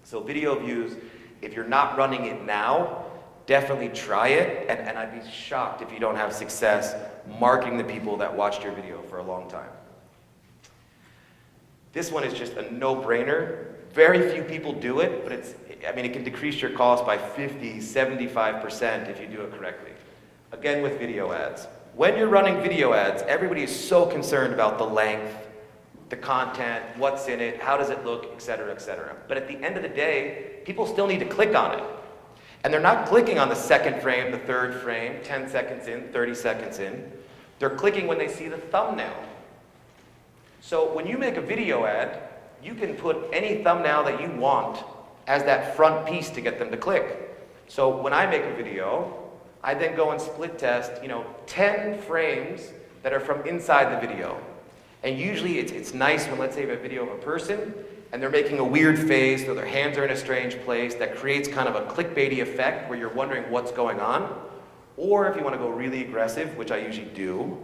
[SPEAKER 5] So video views, if you're not running it now, definitely try it, and I'd be shocked if you don't have success marketing the people that watched your video for a long time. This one is just a no-brainer. Very few people do it, but it can decrease your cost by 50, 75% if you do it correctly. Again, with video ads. When you're running video ads, everybody is so concerned about the length, the content, what's in it, how does it look, etc., etc. But at the end of the day, people still need to click on it. And they're not clicking on the second frame, the third frame, 10 seconds in, 30 seconds in. They're clicking when they see the thumbnail. So when you make a video ad, you can put any thumbnail that you want as that front piece to get them to click. So when I make a video, I then go and split test, 10 frames that are from inside the video. And usually it's nice when, let's say, you have a video of a person and they're making a weird face or their hands are in a strange place. That creates kind of a clickbaity effect where you're wondering what's going on. Or if you want to go really aggressive, which I usually do,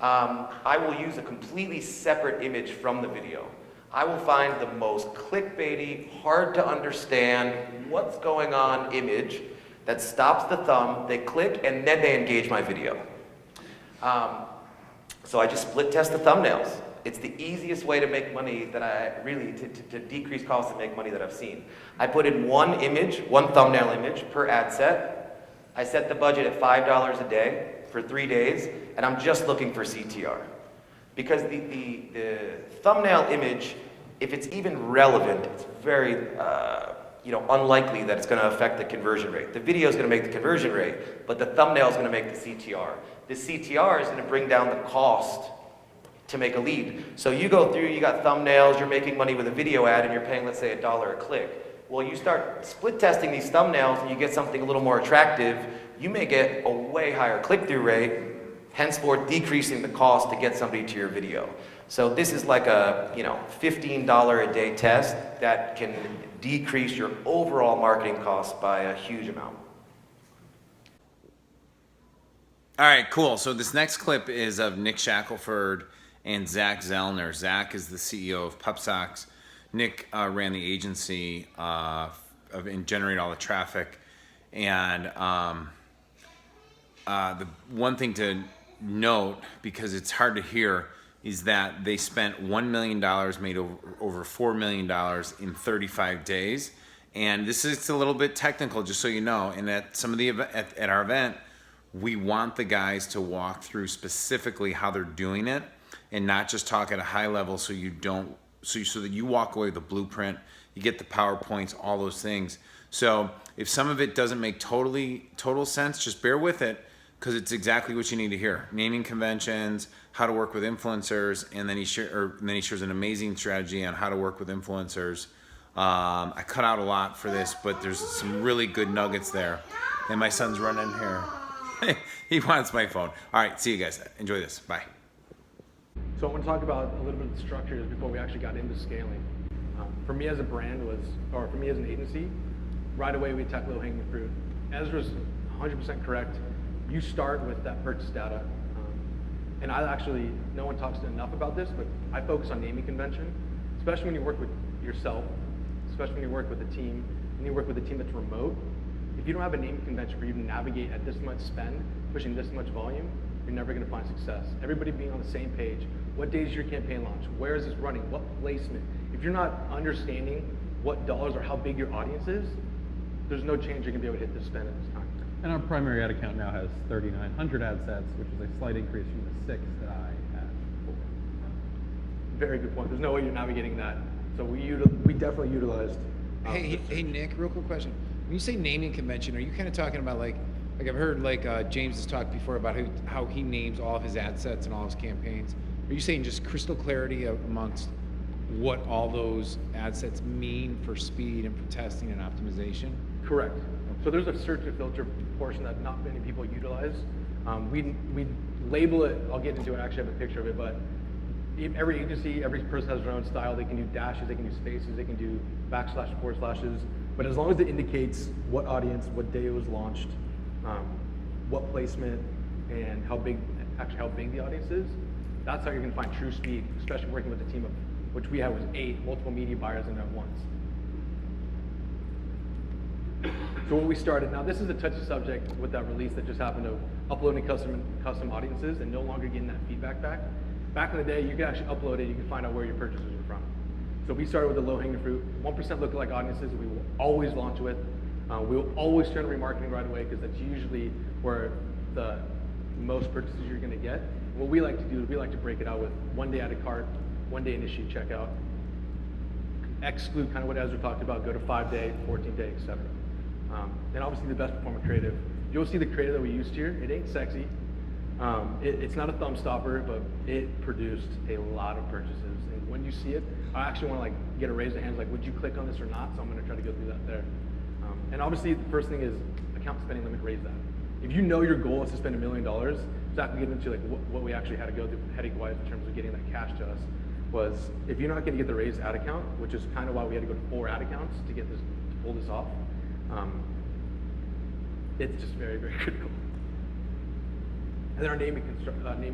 [SPEAKER 5] I will use a completely separate image from the video. I will find the most clickbaity, hard to understand, what's going on image that stops the thumb, they click, and then they engage my video. So I just split test the thumbnails. It's the easiest way to make money that to decrease costs and make money that I've seen. I put in one image, one thumbnail image per ad set. I set the budget at $5 a day for 3 days, and I'm just looking for CTR. Because the thumbnail image, if it's even relevant, it's very unlikely that it's going to affect the conversion rate. The video is going to make the conversion rate, but the thumbnail is going to make the CTR. The CTR is going to bring down the cost to make a lead. So you go through, you got thumbnails, you're making money with a video ad, and you're paying, let's say, $1 a click. Well, you start split testing these thumbnails, and you get something a little more attractive, you may get a way higher click-through rate, henceforth decreasing the cost to get somebody to your video. So this is like a $15 a day test that can decrease your overall marketing costs by a huge amount.
[SPEAKER 1] All right, cool. So this next clip is of Nick Shackelford and Zach Zellner. Zach is the CEO of PupSocks. Nick ran the agency and generated all the traffic. And the one thing to note, because it's hard to hear, is that they spent $1 million, made over $4 million in 35 days. And this is a little bit technical, just so you know. And at some of the at our event, we want the guys to walk through specifically how they're doing it, and not just talk at a high level, so that you walk away with a blueprint, you get the PowerPoints, all those things. So if some of it doesn't make total sense, just bear with it, because it's exactly what you need to hear. Naming conventions, how to work with influencers, and then he shares an amazing strategy on how to work with influencers. I cut out a lot for this, but there's some really good nuggets there. And my son's running here. He wants my phone. All right, see you guys. Enjoy this. Bye.
[SPEAKER 6] So I want to talk about a little bit of the structures before we actually got into scaling. For me as a brand for me as an agency, right away we attack low-hanging fruit. Ezra's 100% correct. You start with that purchase data. And no one talks enough about this, but I focus on naming convention, especially when you work with yourself, especially when you work with a team, and you work with a team that's remote. If you don't have a naming convention for you to navigate at this much spend, pushing this much volume, you're never going to find success. Everybody being on the same page. What day is your campaign launch? Where is this running? What placement? If you're not understanding what dollars or how big your audience is, there's no chance you're going to be able to hit this spend at this time.
[SPEAKER 7] And our primary ad account now has 3,900 ad sets, which is a slight increase from the 6 that I had before.
[SPEAKER 6] Very good point. There's no way you're navigating that. So we definitely utilized.
[SPEAKER 8] Hey Nick, real quick question. When you say naming convention, are you kind of talking about like I've heard James has talked before about how he names all of his ad sets and all his campaigns. Are you saying just crystal clarity amongst what all those ad sets mean for speed and for testing and optimization?
[SPEAKER 6] Correct. So there's a search and filter portion that not many people utilize. We label it, I'll get into it, I actually have a picture of it, but every agency, every person has their own style. They can do dashes, they can do spaces, they can do backslash, forward slashes. But as long as it indicates what audience, what day it was launched, what placement, and how big the audience is, that's how you're gonna find true speed, especially working with a team of, which we had was 8 multiple media buyers in at once. So when we started, now this is a touchy subject with that release that just happened of uploading custom audiences and no longer getting that feedback back. Back in the day, you could actually upload it, you can find out where your purchasers are from. So we started with the low-hanging fruit, 1% lookalike audiences we will always launch with. We will always turn to remarketing right away because that's usually where the most purchases you're gonna get. What we like to do is we like to break it out with 1 day added cart, 1 day initiate checkout, exclude kind of what Ezra talked about, go to 5-day, 14-day, etc. And obviously the best performing creative. You'll see the creative that we used here. It ain't sexy. It's not a thumb stopper, but it produced a lot of purchases. And when you see it, I actually want to get a raise of hands, would you click on this or not? So I'm going to try to go through that there. And obviously the first thing is account spending limit, raise that. If you know your goal is to spend $1 million, exactly get into what we actually had to go through headache-wise in terms of getting that cash to us, was if you're not going to get the raised ad account, which is kind of why we had to go to 4 ad accounts to get this, to pull this off. It's just very, very critical. And then our naming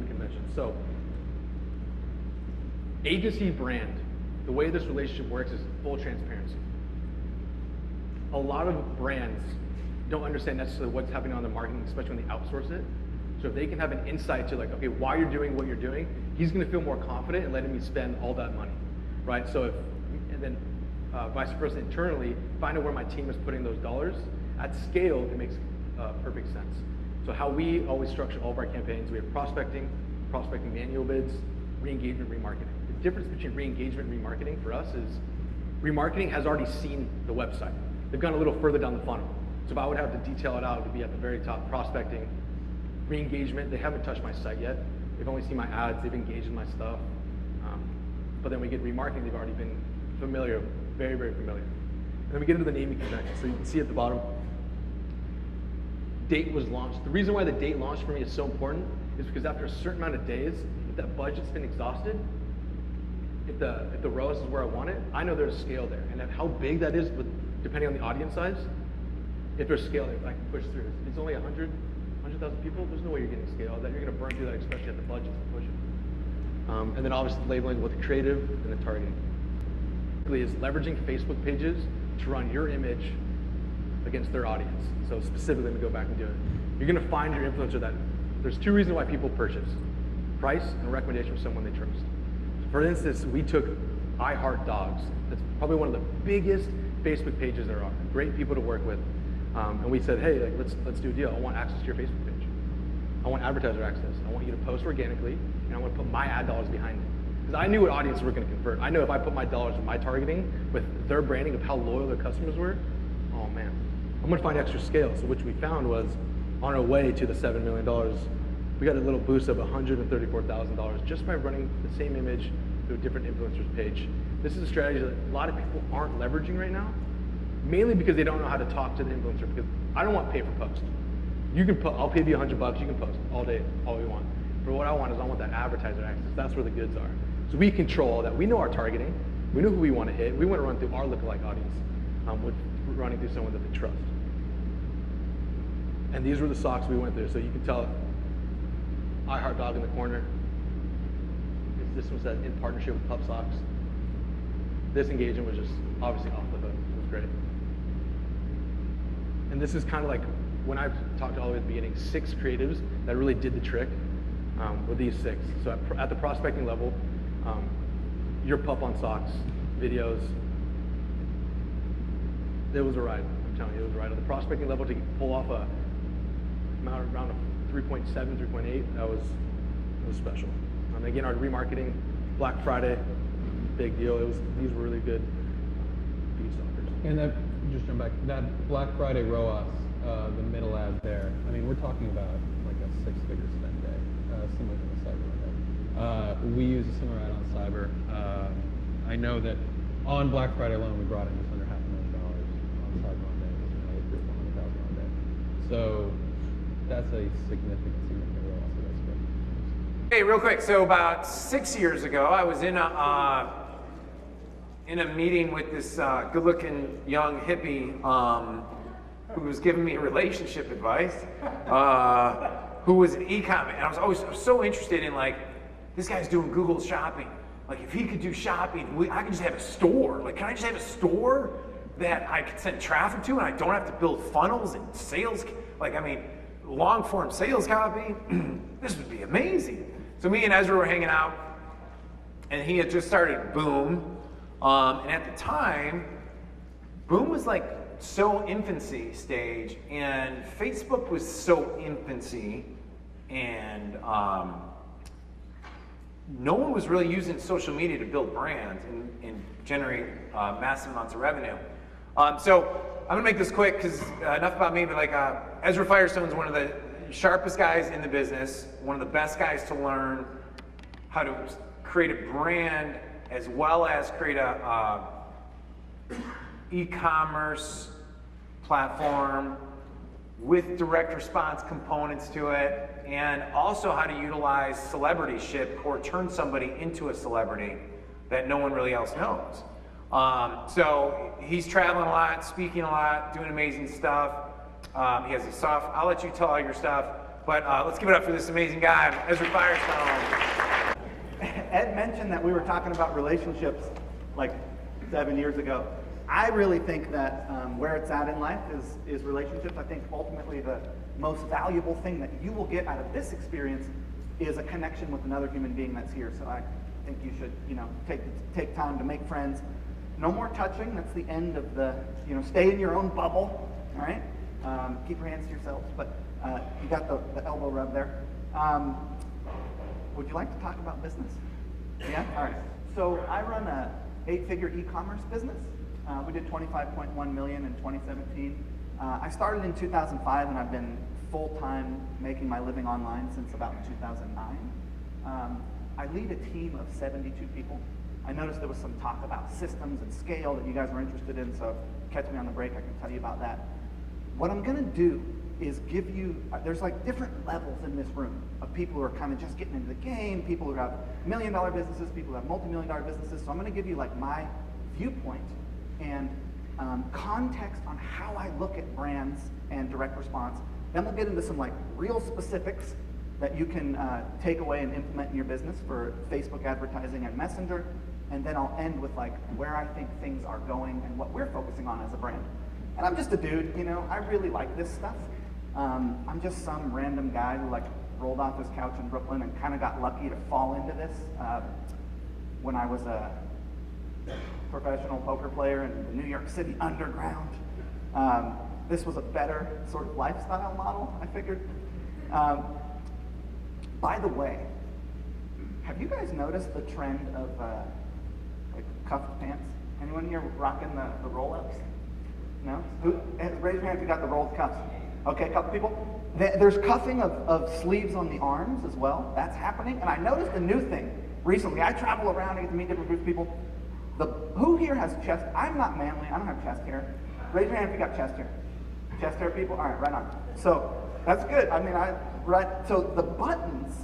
[SPEAKER 6] convention. So, agency brand, the way this relationship works is full transparency. A lot of brands don't understand necessarily what's happening on the marketing, especially when they outsource it. So if they can have an insight to like, okay, why you're doing what you're doing, he's gonna feel more confident in letting me spend all that money, right? So if, and then vice versa internally, find out where my team is putting those dollars. At scale, it makes perfect sense. So how we always structure all of our campaigns, we have prospecting manual bids, re-engagement, remarketing. The difference between re-engagement and remarketing for us is remarketing has already seen the website. They've gone a little further down the funnel. So if I would have to detail it out, it would be at the very top. Prospecting, re-engagement, they haven't touched my site yet. They've only seen my ads, they've engaged in my stuff. But then we get remarketing, they've already been familiar, very, very familiar. And then we get into the naming convention. So you can see at the bottom, date was launched. The reason why the date launched for me is so important is because after a certain amount of days, if that budget's been exhausted, if the ROAS is where I want it, I know there's scale there. And how big that is, depending on the audience size, if there's scale, if I can push through. If it's only 100,000 people, there's no way you're getting scale. That you're gonna burn through that, especially at the budget to push it. And then obviously labeling with the creative and the targeting. Is leveraging Facebook pages to run your image against their audience. So specifically, let me go back and do it. You're gonna find your influencer that, there's two reasons why people purchase. Price and a recommendation from someone they trust. For instance, we took I Heart Dogs. That's probably one of the biggest Facebook pages there are. Great people to work with. And we said, hey, like, let's do a deal. I want access to your Facebook page. I want advertiser access. I want you to post organically, and I want to put my ad dollars behind it. Because I knew what audience we're going to convert. I know if I put my dollars in my targeting with their branding of how loyal their customers were, oh man, I'm going to find extra scale. So which we found was on our way to the $7 million, we got a little boost of $134,000 just by running the same image to a different influencer's page. This is a strategy that a lot of people aren't leveraging right now, mainly because they don't know how to talk to the influencer, because I don't want pay for post. You can I'll pay you $100, you can post all day, all you want. But what I want is I want that advertiser access. That's where the goods are. So we control all that. We know our targeting. We know who we want to hit. We want to run through our lookalike audience with running through someone that they trust. And these were the socks we went through. So you can tell I Heart Dog in the corner. This was in partnership with Pup Socks. This engagement was just obviously off the hook. It was great. And this is kind of like when I've talked all the way at the beginning, 6 creatives that really did the trick were these 6. So at the prospecting level, your Pup on Socks videos, it was a ride. I'm telling you, it was a ride. At the prospecting level, to pull off a around of 3.7, 3.8, that was special. Again, our remarketing, Black Friday, big deal. These were really good feed stalkers.
[SPEAKER 7] And that, just jump back, that Black Friday ROAS, the middle ad there, I mean, we're talking about like a 6-figure spend day, similar to the Cyber Monday. We use a similar ad on Cyber. I know that on Black Friday alone, we brought in just under $500,000 on Cyber Monday, just another $400,000 on day. So that's a significant ROAS of that spread.
[SPEAKER 9] Hey, real quick. So about 6 years ago, I was in a meeting with this good-looking young hippie who was giving me relationship advice, who was an e-com, and I was always so interested in, like, this guy's doing Google shopping. Like, if he could do shopping, I could just have a store. Like, can I just have a store that I could send traffic to, and I don't have to build funnels and sales? Like, I mean, long-form sales copy. This would be amazing. So me and Ezra were hanging out, and he had just started Boom. And at the time, Boom was like so infancy stage, and Facebook was so infancy, and no one was really using social media to build brands and generate massive amounts of revenue. So I'm gonna make this quick because enough about me, but like Ezra Firestone's one of the sharpest guys in the business, one of the best guys to learn how to create a brand as well as create a e-commerce platform with direct response components to it, and also how to utilize celebrityship or turn somebody into a celebrity that no one really else knows. So he's traveling a lot, speaking a lot, doing amazing stuff. He has a I'll let you tell all your stuff, but let's give it up for this amazing guy, Ezra Firestone.
[SPEAKER 10] Ed mentioned that we were talking about relationships like 7 years ago. I really think that where it's at in life is relationships. I think ultimately most valuable thing that you will get out of this experience is a connection with another human being that's here. So I think you should, take time to make friends. No more touching. That's the end of the, stay in your own bubble. All right. Keep your hands to yourselves. But you got the elbow rub there. Would you like to talk about business? Yeah. All right. So I run a 8-figure e-commerce business. We did 25.1 million in 2017. I started in 2005, and I've been full-time making my living online since about 2009. I lead a team of 72 people. I noticed there was some talk about systems and scale that you guys were interested in, so catch me on the break, I can tell you about that. What I'm gonna do is give you, there's like different levels in this room of people who are kind of just getting into the game, people who have $1 million businesses, people who have multi-million-dollar businesses. So I'm gonna give you like my viewpoint and context on how I look at brands and direct response. Then we'll get into some like real specifics that you can take away and implement in your business for Facebook advertising and Messenger. And then I'll end with like where I think things are going and what we're focusing on as a brand. And I'm just a dude, I really like this stuff. I'm just some random guy who like rolled off his couch in Brooklyn and kind of got lucky to fall into this when I was a professional poker player in the New York City underground. This was a better sort of lifestyle model, I figured. By the way, have you guys noticed the trend of like cuffed pants? Anyone here rocking the roll-ups? No? Raise your hand if you got the rolled cuffs. Okay, a couple people. There's cuffing of sleeves on the arms as well. That's happening. And I noticed a new thing recently. I travel around and get to meet different groups of people. Who here has chest? I'm not manly. I don't have chest hair. Raise your hand if you got chest hair. Chest hair people? All right, right on. So that's good. So the buttons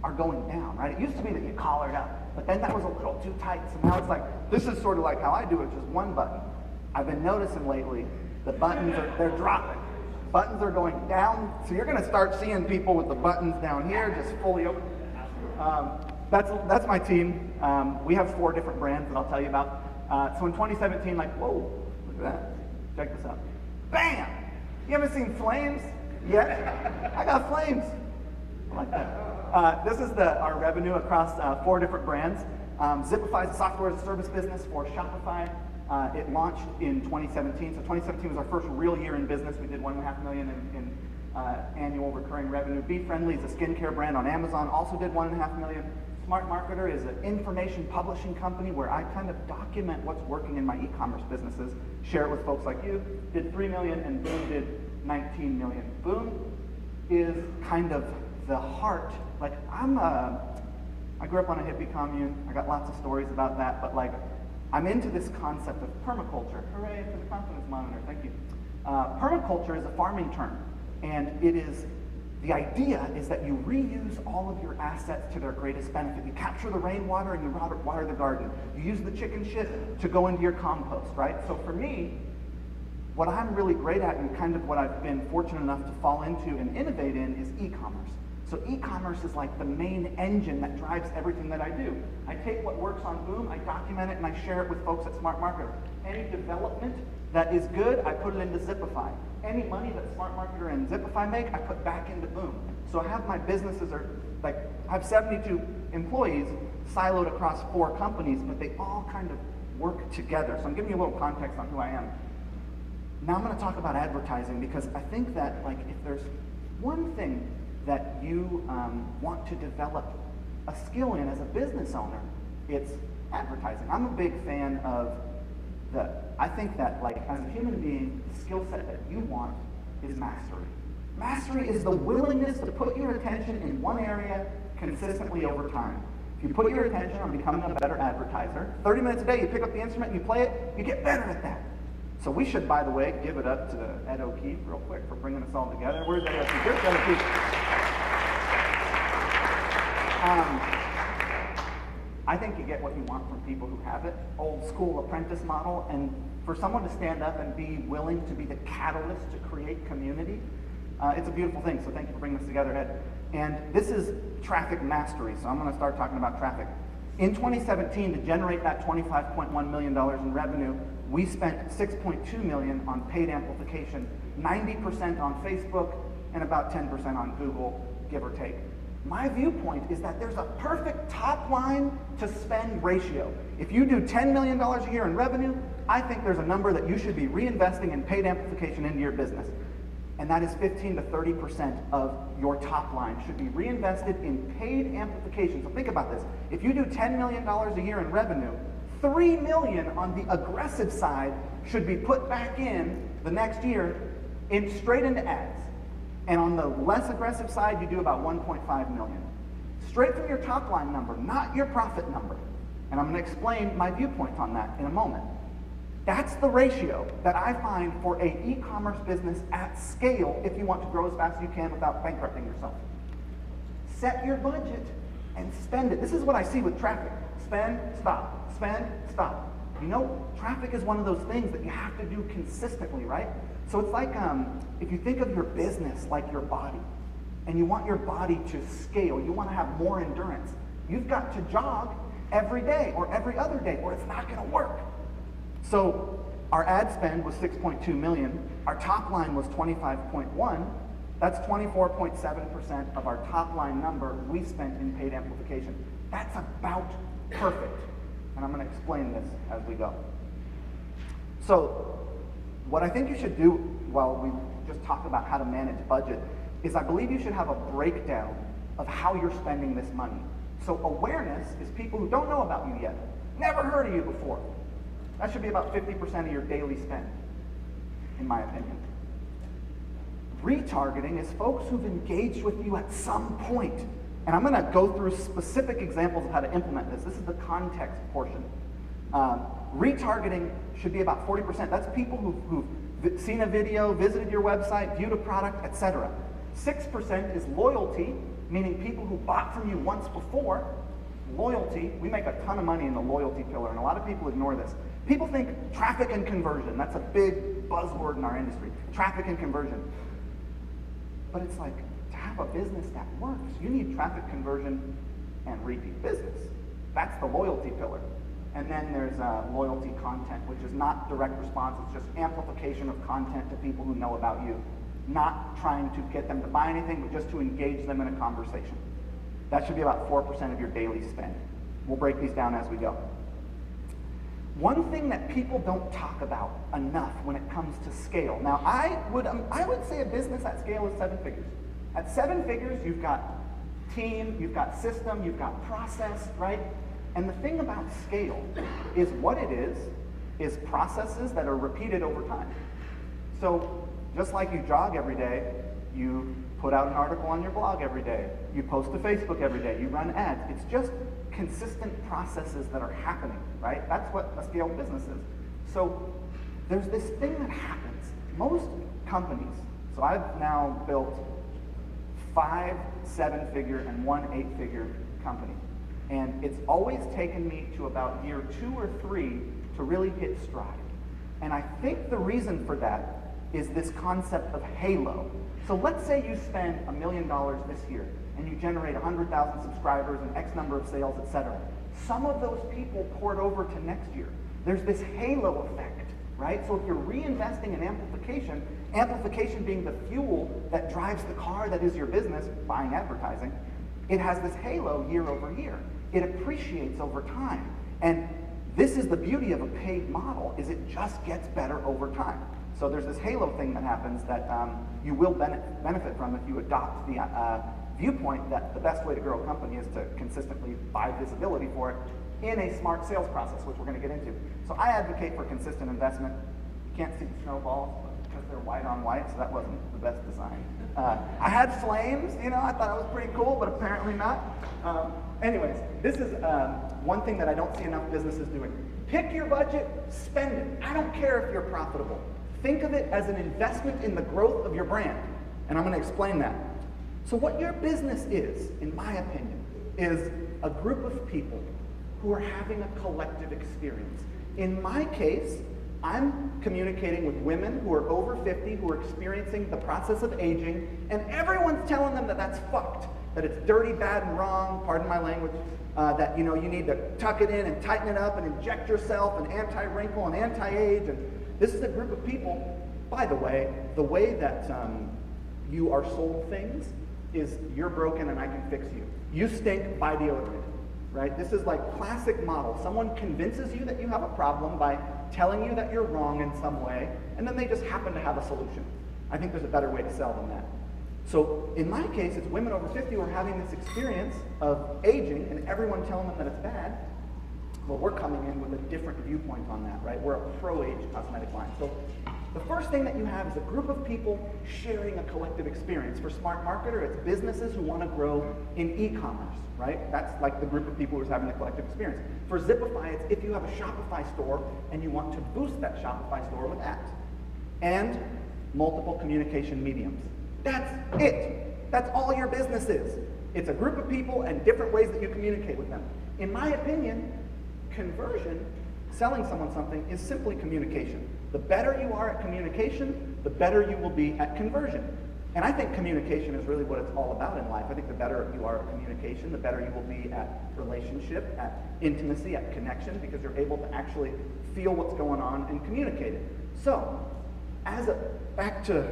[SPEAKER 10] are going down, right? It used to be that you collared up, but then that was a little too tight. So now it's like, this is sort of like how I do it, just one button. I've been noticing lately, the buttons they're dropping. Buttons are going down, so you're gonna start seeing people with the buttons down here, just fully open. That's my team. We have 4 different brands that I'll tell you about. So in 2017, like, whoa, look at that. Check this out. Bam! You haven't seen flames yet? I got flames. I like that. This is our revenue across 4 different brands. Zipify is a software as a service business for Shopify. It launched in 2017. So 2017 was our first real year in business. We did $1.5 million in annual recurring revenue. Be Friendly is a skincare brand on Amazon, also did $1.5 million. Smart Marketer is an information publishing company where I kind of document what's working in my e-commerce businesses, share it with folks like you. Did $3 million, and Boom did $19 million. Boom is kind of the heart. Like I grew up on a hippie commune. I got lots of stories about that, but like I'm into this concept of permaculture. Hooray for the confidence monitor, thank you. Permaculture is a farming term, and the idea is that you reuse all of your assets to their greatest benefit. You capture the rainwater and you water the garden. You use the chicken shit to go into your compost, right? So for me, what I'm really great at and kind of what I've been fortunate enough to fall into and innovate in is e-commerce. So e-commerce is like the main engine that drives everything that I do. I take what works on Boom, I document it, and I share it with folks at Smart Marketer. Any development that is good, I put it into Zipify. Any money that Smart Marketer and Zipify make, I put back into Boom. So I have my businesses I have 72 employees siloed across 4 companies, but they all kind of work together. So I'm giving you a little context on who I am. Now I'm going to talk about advertising, because I think that like if there's one thing that you want to develop a skill in as a business owner, it's advertising. I'm a big fan of I think that like as a human being, the skill set that you want is mastery. Mastery is the willingness to put your attention in one area consistently over time. If you put your attention on becoming a better advertiser, 30 minutes a day, you pick up the instrument and you play it, you get better at that. So we should, by the way, give it up to Ed O'Keefe real quick for bringing us all together. Where's Ed O'Keefe? Here's Ed O'Keefe. I think you get what you want from people who have it. Old school apprentice model. And for someone to stand up and be willing to be the catalyst to create community, it's a beautiful thing. So thank you for bringing this together, Ed. And this is traffic mastery. So I'm going to start talking about traffic. In 2017, to generate that $25.1 million in revenue, we spent $6.2 million on paid amplification, 90% on Facebook, and about 10% on Google, give or take. My viewpoint is that there's a perfect top line to spend ratio. If you do $10 million a year in revenue, I think there's a number that you should be reinvesting in paid amplification into your business. And that is 15 to 30% of your top line should be reinvested in paid amplification. So think about this. If you do $10 million a year in revenue, $3 million on the aggressive side should be put back in the next year straight into ads. And on the less aggressive side, you do about 1.5 million. Straight from your top line number, not your profit number. And I'm going to explain my viewpoint on that in a moment. That's the ratio that I find for an e-commerce business at scale if you want to grow as fast as you can without bankrupting yourself. Set your budget and spend it. This is what I see with traffic. Spend, stop, spend, stop. You know, traffic is one of those things that you have to do consistently, right? So it's like if you think of your business like your body, and you want your body to scale, you want to have more endurance, you've got to jog every day or every other day, or it's not going to work. So our ad spend was 6.2 million. Our top line was 25.1. That's 24.7% of our top line number we spent in paid amplification. That's about perfect. And I'm going to explain this as we go. So what I think you should do while we just talk about how to manage budget is I believe you should have a breakdown of how you're spending this money. So awareness is people who don't know about you yet, never heard of you before. That should be about 50% of your daily spend, in my opinion. Retargeting is folks who've engaged with you at some point. And I'm going to go through specific examples of how to implement this. This is the context portion. Retargeting should be about 40%. That's people who've seen a video, visited your website, viewed a product, etc. 6% is loyalty, meaning people who bought from you once before. Loyalty, we make a ton of money in the loyalty pillar, and a lot of people ignore this. People think traffic and conversion. That's a big buzzword in our industry. Traffic and conversion. But it's like, to have a business that works, you need traffic conversion and repeat business. That's the loyalty pillar. And then there's loyalty content, which is not direct response. It's just amplification of content to people who know about you. Not trying to get them to buy anything, but just to engage them in a conversation. That should be about 4% of your daily spend. We'll break these down as we go. One thing that people don't talk about enough when it comes to scale. Now, I would say a business at scale is 7 figures. At 7 figures, you've got team, you've got system, you've got process, right? And the thing about scale is what it is processes that are repeated over time. So just like you jog every day, you put out an article on your blog every day, you post to Facebook every day, you run ads. It's just consistent processes that are happening, right? That's what a scaled business is. So there's this thing that happens. Most companies, so I've now built 5 7-figure and 1 8-figure company. And it's always taken me to about year 2 or 3 to really hit stride. And I think the reason for that is this concept of halo. So let's say you spend $1 million this year and you generate 100,000 subscribers and X number of sales, etc. Some of those people poured over to next year. There's this halo effect, right? So if you're reinvesting in amplification, amplification being the fuel that drives the car that is your business, buying advertising, it has this halo year over year. It appreciates over time. And this is the beauty of a paid model, is it just gets better over time. So there's this halo thing that happens that you will benefit from if you adopt the viewpoint that the best way to grow a company is to consistently buy visibility for it in a smart sales process, which we're going to get into. So I advocate for consistent investment. You can't see the snowballs because they're white on white, so that wasn't the best design. I had flames, you know, I thought it was pretty cool, but apparently not. Anyways, this is one thing that I don't see enough businesses doing. Pick your budget, spend it. I don't care if you're profitable. Think of it as an investment in the growth of your brand. And I'm going to explain that. So what your business is, in my opinion, is a group of people who are having a collective experience. In my case, I'm communicating with women who are over 50, who are experiencing the process of aging, and everyone's telling them that that's fucked, that it's dirty, bad, and wrong, pardon my language, that you need to tuck it in and tighten it up and inject yourself and anti-wrinkle and anti-age. And this is a group of people, by the way that you are sold things is you're broken and I can fix you. You stink, buy deodorant, right? This is like classic model. Someone convinces you that you have a problem by telling you that you're wrong in some way, and then they just happen to have a solution. I think there's a better way to sell than that. So in my case, it's women over 50 who are having this experience of aging and everyone telling them that it's bad. Well, we're coming in with a different viewpoint on that, right? We're a pro-age cosmetic line. So the first thing that you have is a group of people sharing a collective experience. For Smart Marketer, it's businesses who want to grow in e-commerce, right? That's like the group of people who's having the collective experience. For Zipify, it's if you have a Shopify store and you want to boost that Shopify store with ads. And multiple communication mediums. That's it. That's all your business is. It's a group of people and different ways that you communicate with them. In my opinion, conversion, selling someone something, is simply communication. The better you are at communication, the better you will be at conversion. And I think communication is really what it's all about in life. I think the better you are at communication, the better you will be at relationship, at intimacy, at connection, because you're able to actually feel what's going on and communicate it. So, back to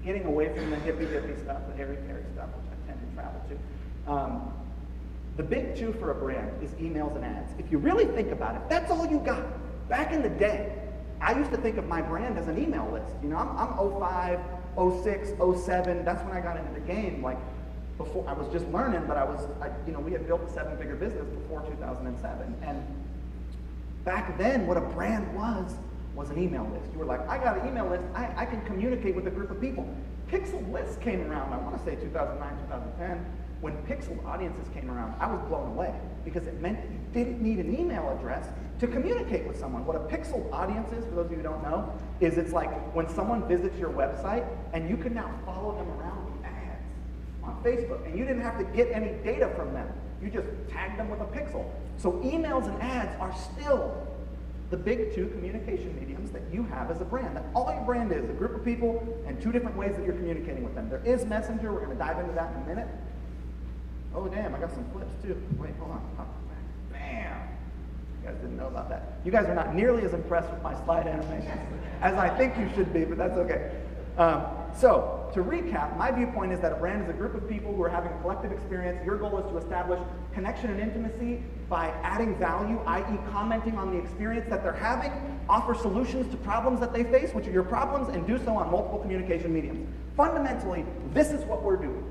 [SPEAKER 10] getting away from the hippie stuff, the hairy stuff, which I tend to travel to. The big two for a brand is emails and ads. If you really think about it, that's all you got. Back in the day, I used to think of my brand as an email list. You know, I'm 05, 06, 07. That's when I got into the game. Like, before, I was just learning, but we had built a 7-figure business before 2007. And back then, what a brand was an email list. You were like, I got an email list. I can communicate with a group of people. Pixel lists came around, I want to say 2009, 2010. When pixel audiences came around, I was blown away because it meant you didn't need an email address to communicate with someone. What a pixel audience is, for those of you who don't know, is it's like when someone visits your website and you can now follow them around with ads on Facebook, and you didn't have to get any data from them. You just tagged them with a pixel. So emails and ads are still the big two communication mediums that you have as a brand. That all your brand is, a group of people and two different ways that you're communicating with them. There is Messenger. We're going to dive into that in a minute. Oh, damn, I got some flips, too. Wait, hold on. Oh, bam. You guys didn't know about that. You guys are not nearly as impressed with my slide animations as I think you should be, but that's okay. So, to recap, my viewpoint is that a brand is a group of people who are having a collective experience. Your goal is to establish connection and intimacy by adding value, i.e. commenting on the experience that they're having, offer solutions to problems that they face, which are your problems, and do so on multiple communication mediums. Fundamentally, this is what we're doing.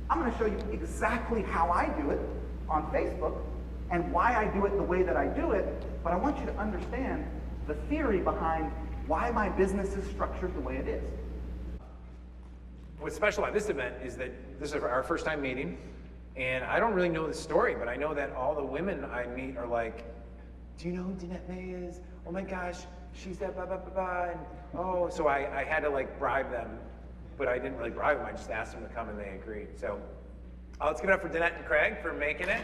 [SPEAKER 10] I'm going to show you exactly how I do it on Facebook and why I do it the way that I do it, but I want you to understand the theory behind why my business is structured the way it is.
[SPEAKER 9] What's special about this event is that this is our first time meeting, and I don't really know the story, but I know that all the women I meet are like, do you know who Danette May is? Oh my gosh, she's that blah, blah, blah, blah, and oh, so I had to like bribe them. But I didn't really bribe them, I just asked them to come and they agreed. So let's give it up for Danette and Craig for making it.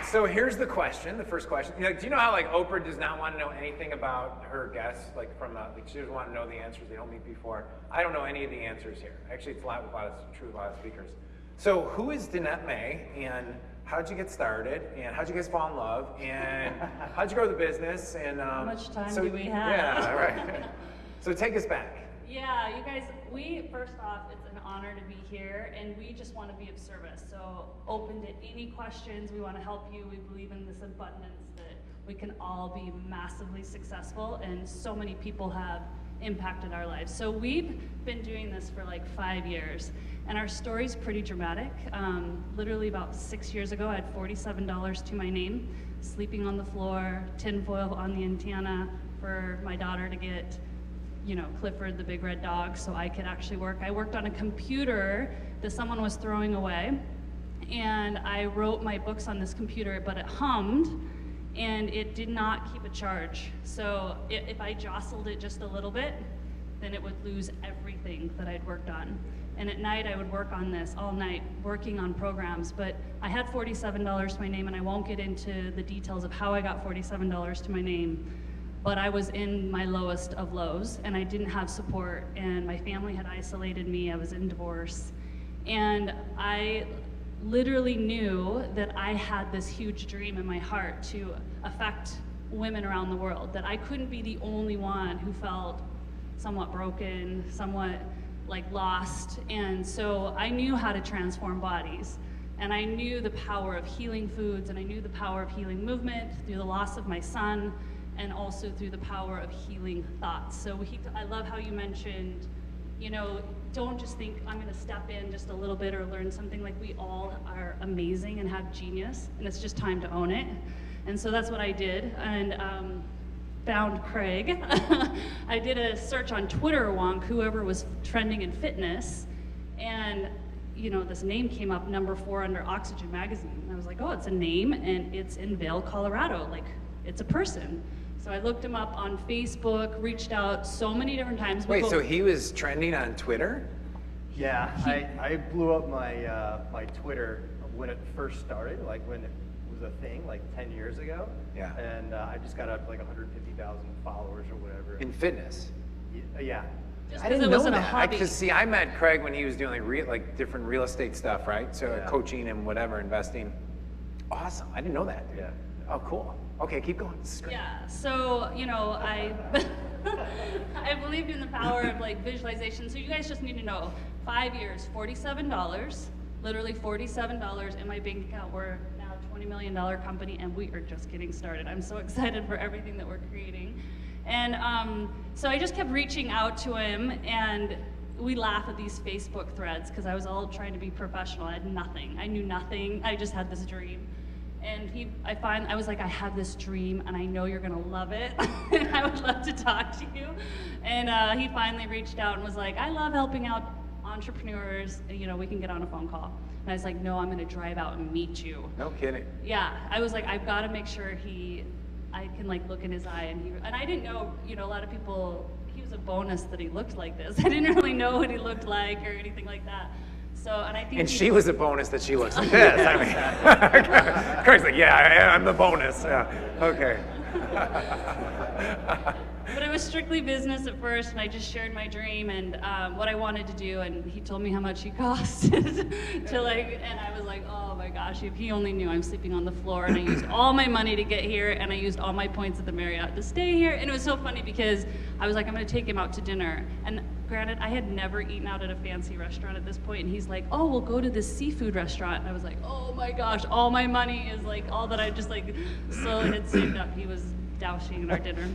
[SPEAKER 9] So here's the question, the first question. Do you know how like Oprah does not want to know anything about her guests, like she doesn't want to know the answers, they don't meet before. I don't know any of the answers here. Actually, it's true with a lot of speakers. So who is Danette May, and how'd you get started, and how'd you guys fall in love, and how'd you grow the business, and
[SPEAKER 11] how much time do we have?
[SPEAKER 9] Yeah, right. So take us back.
[SPEAKER 11] Yeah, you guys, first off, it's an honor to be here, and we just want to be of service. So open to any questions. We want to help you. We believe in this abundance that we can all be massively successful, and so many people have impacted our lives. So we've been doing this for like 5 years, and our story's pretty dramatic. Literally about 6 years ago, I had $47 to my name, sleeping on the floor, tinfoil on the antenna for my daughter to get Clifford the big red dog so I could actually work. I worked on a computer that someone was throwing away, and I wrote my books on this computer, but it hummed and it did not keep a charge. So if I jostled it just a little bit, then it would lose everything that I'd worked on. And at night I would work on this all night, working on programs, but I had $47 to my name, and I won't get into the details of how I got $47 to my name. But I was in my lowest of lows, and I didn't have support, and my family had isolated me. I was in divorce, and I literally knew that I had this huge dream in my heart to affect women around the world, that I couldn't be the only one who felt somewhat broken, somewhat like lost. And so I knew how to transform bodies. And I knew the power of healing foods, and I knew the power of healing movement through the loss of my son, and also through the power of healing thoughts. So I love how you mentioned, you know, don't just think I'm gonna step in just a little bit or learn something. Like, we all are amazing and have genius, and it's just time to own it. And so that's what I did, and found Craig. I did a search on Twitter wonk, whoever was trending in fitness, and you know, this name came up number 4 under Oxygen magazine. And I was like, oh, it's a name, and it's in Vail, Colorado. Like, it's a person. So I looked him up on Facebook, reached out so many different times.
[SPEAKER 9] Wait, so he was trending on Twitter?
[SPEAKER 12] Yeah, I blew up my my Twitter when it first started, like when it was a thing, like 10 years ago.
[SPEAKER 9] Yeah.
[SPEAKER 12] And I just got up to like 150,000 followers or whatever.
[SPEAKER 9] In fitness?
[SPEAKER 12] Yeah.
[SPEAKER 11] Just
[SPEAKER 9] I
[SPEAKER 11] 'cause
[SPEAKER 9] didn't
[SPEAKER 11] it
[SPEAKER 9] know
[SPEAKER 11] wasn't a
[SPEAKER 9] that.
[SPEAKER 11] hobby.
[SPEAKER 9] Because see, I met Craig when he was doing like different real estate stuff, right? So
[SPEAKER 12] Yeah.
[SPEAKER 9] coaching and whatever, investing. Awesome. I didn't know that. Dude.
[SPEAKER 12] Yeah.
[SPEAKER 9] Oh, cool. Okay, keep going. This is great.
[SPEAKER 11] Yeah, so, you know, I believed in the power of like visualization. So you guys just need to know, 5 years, $47, literally $47 in my bank account. We're now a $20 million company, and we are just getting started. I'm so excited for everything that we're creating. And so I just kept reaching out to him, and we laugh at these Facebook threads because I was all trying to be professional. I had nothing. I knew nothing. I just had this dream. And I was like, I have this dream, and I know you're gonna love it, and I would love to talk to you. And he finally reached out and was like, I love helping out entrepreneurs, and, you know, we can get on a phone call. And I was like, no, I'm gonna drive out and meet you.
[SPEAKER 9] No kidding.
[SPEAKER 11] Yeah, I was like, I've gotta make sure I can like look in his eye, and I didn't know, you know, a lot of people, he was a bonus that he looked like this. I didn't really know what he looked like or anything like that. So, and I think
[SPEAKER 9] And she was a bonus that she looks like this. I mean, Craig's like, yeah, I'm the bonus. Yeah, okay.
[SPEAKER 11] But it was strictly business at first, and I just shared my dream and what I wanted to do, and he told me how much he costed to like, and I was like, oh my gosh, if he only knew I'm sleeping on the floor, and I used all my money to get here, and I used all my points at the Marriott to stay here, and it was so funny because I was like, I'm gonna take him out to dinner, and granted, I had never eaten out at a fancy restaurant at this point, and he's like, oh, we'll go to this seafood restaurant, and I was like, oh my gosh, all my money is like, all that I just like slowly had saved up. He was dousing in our dinner.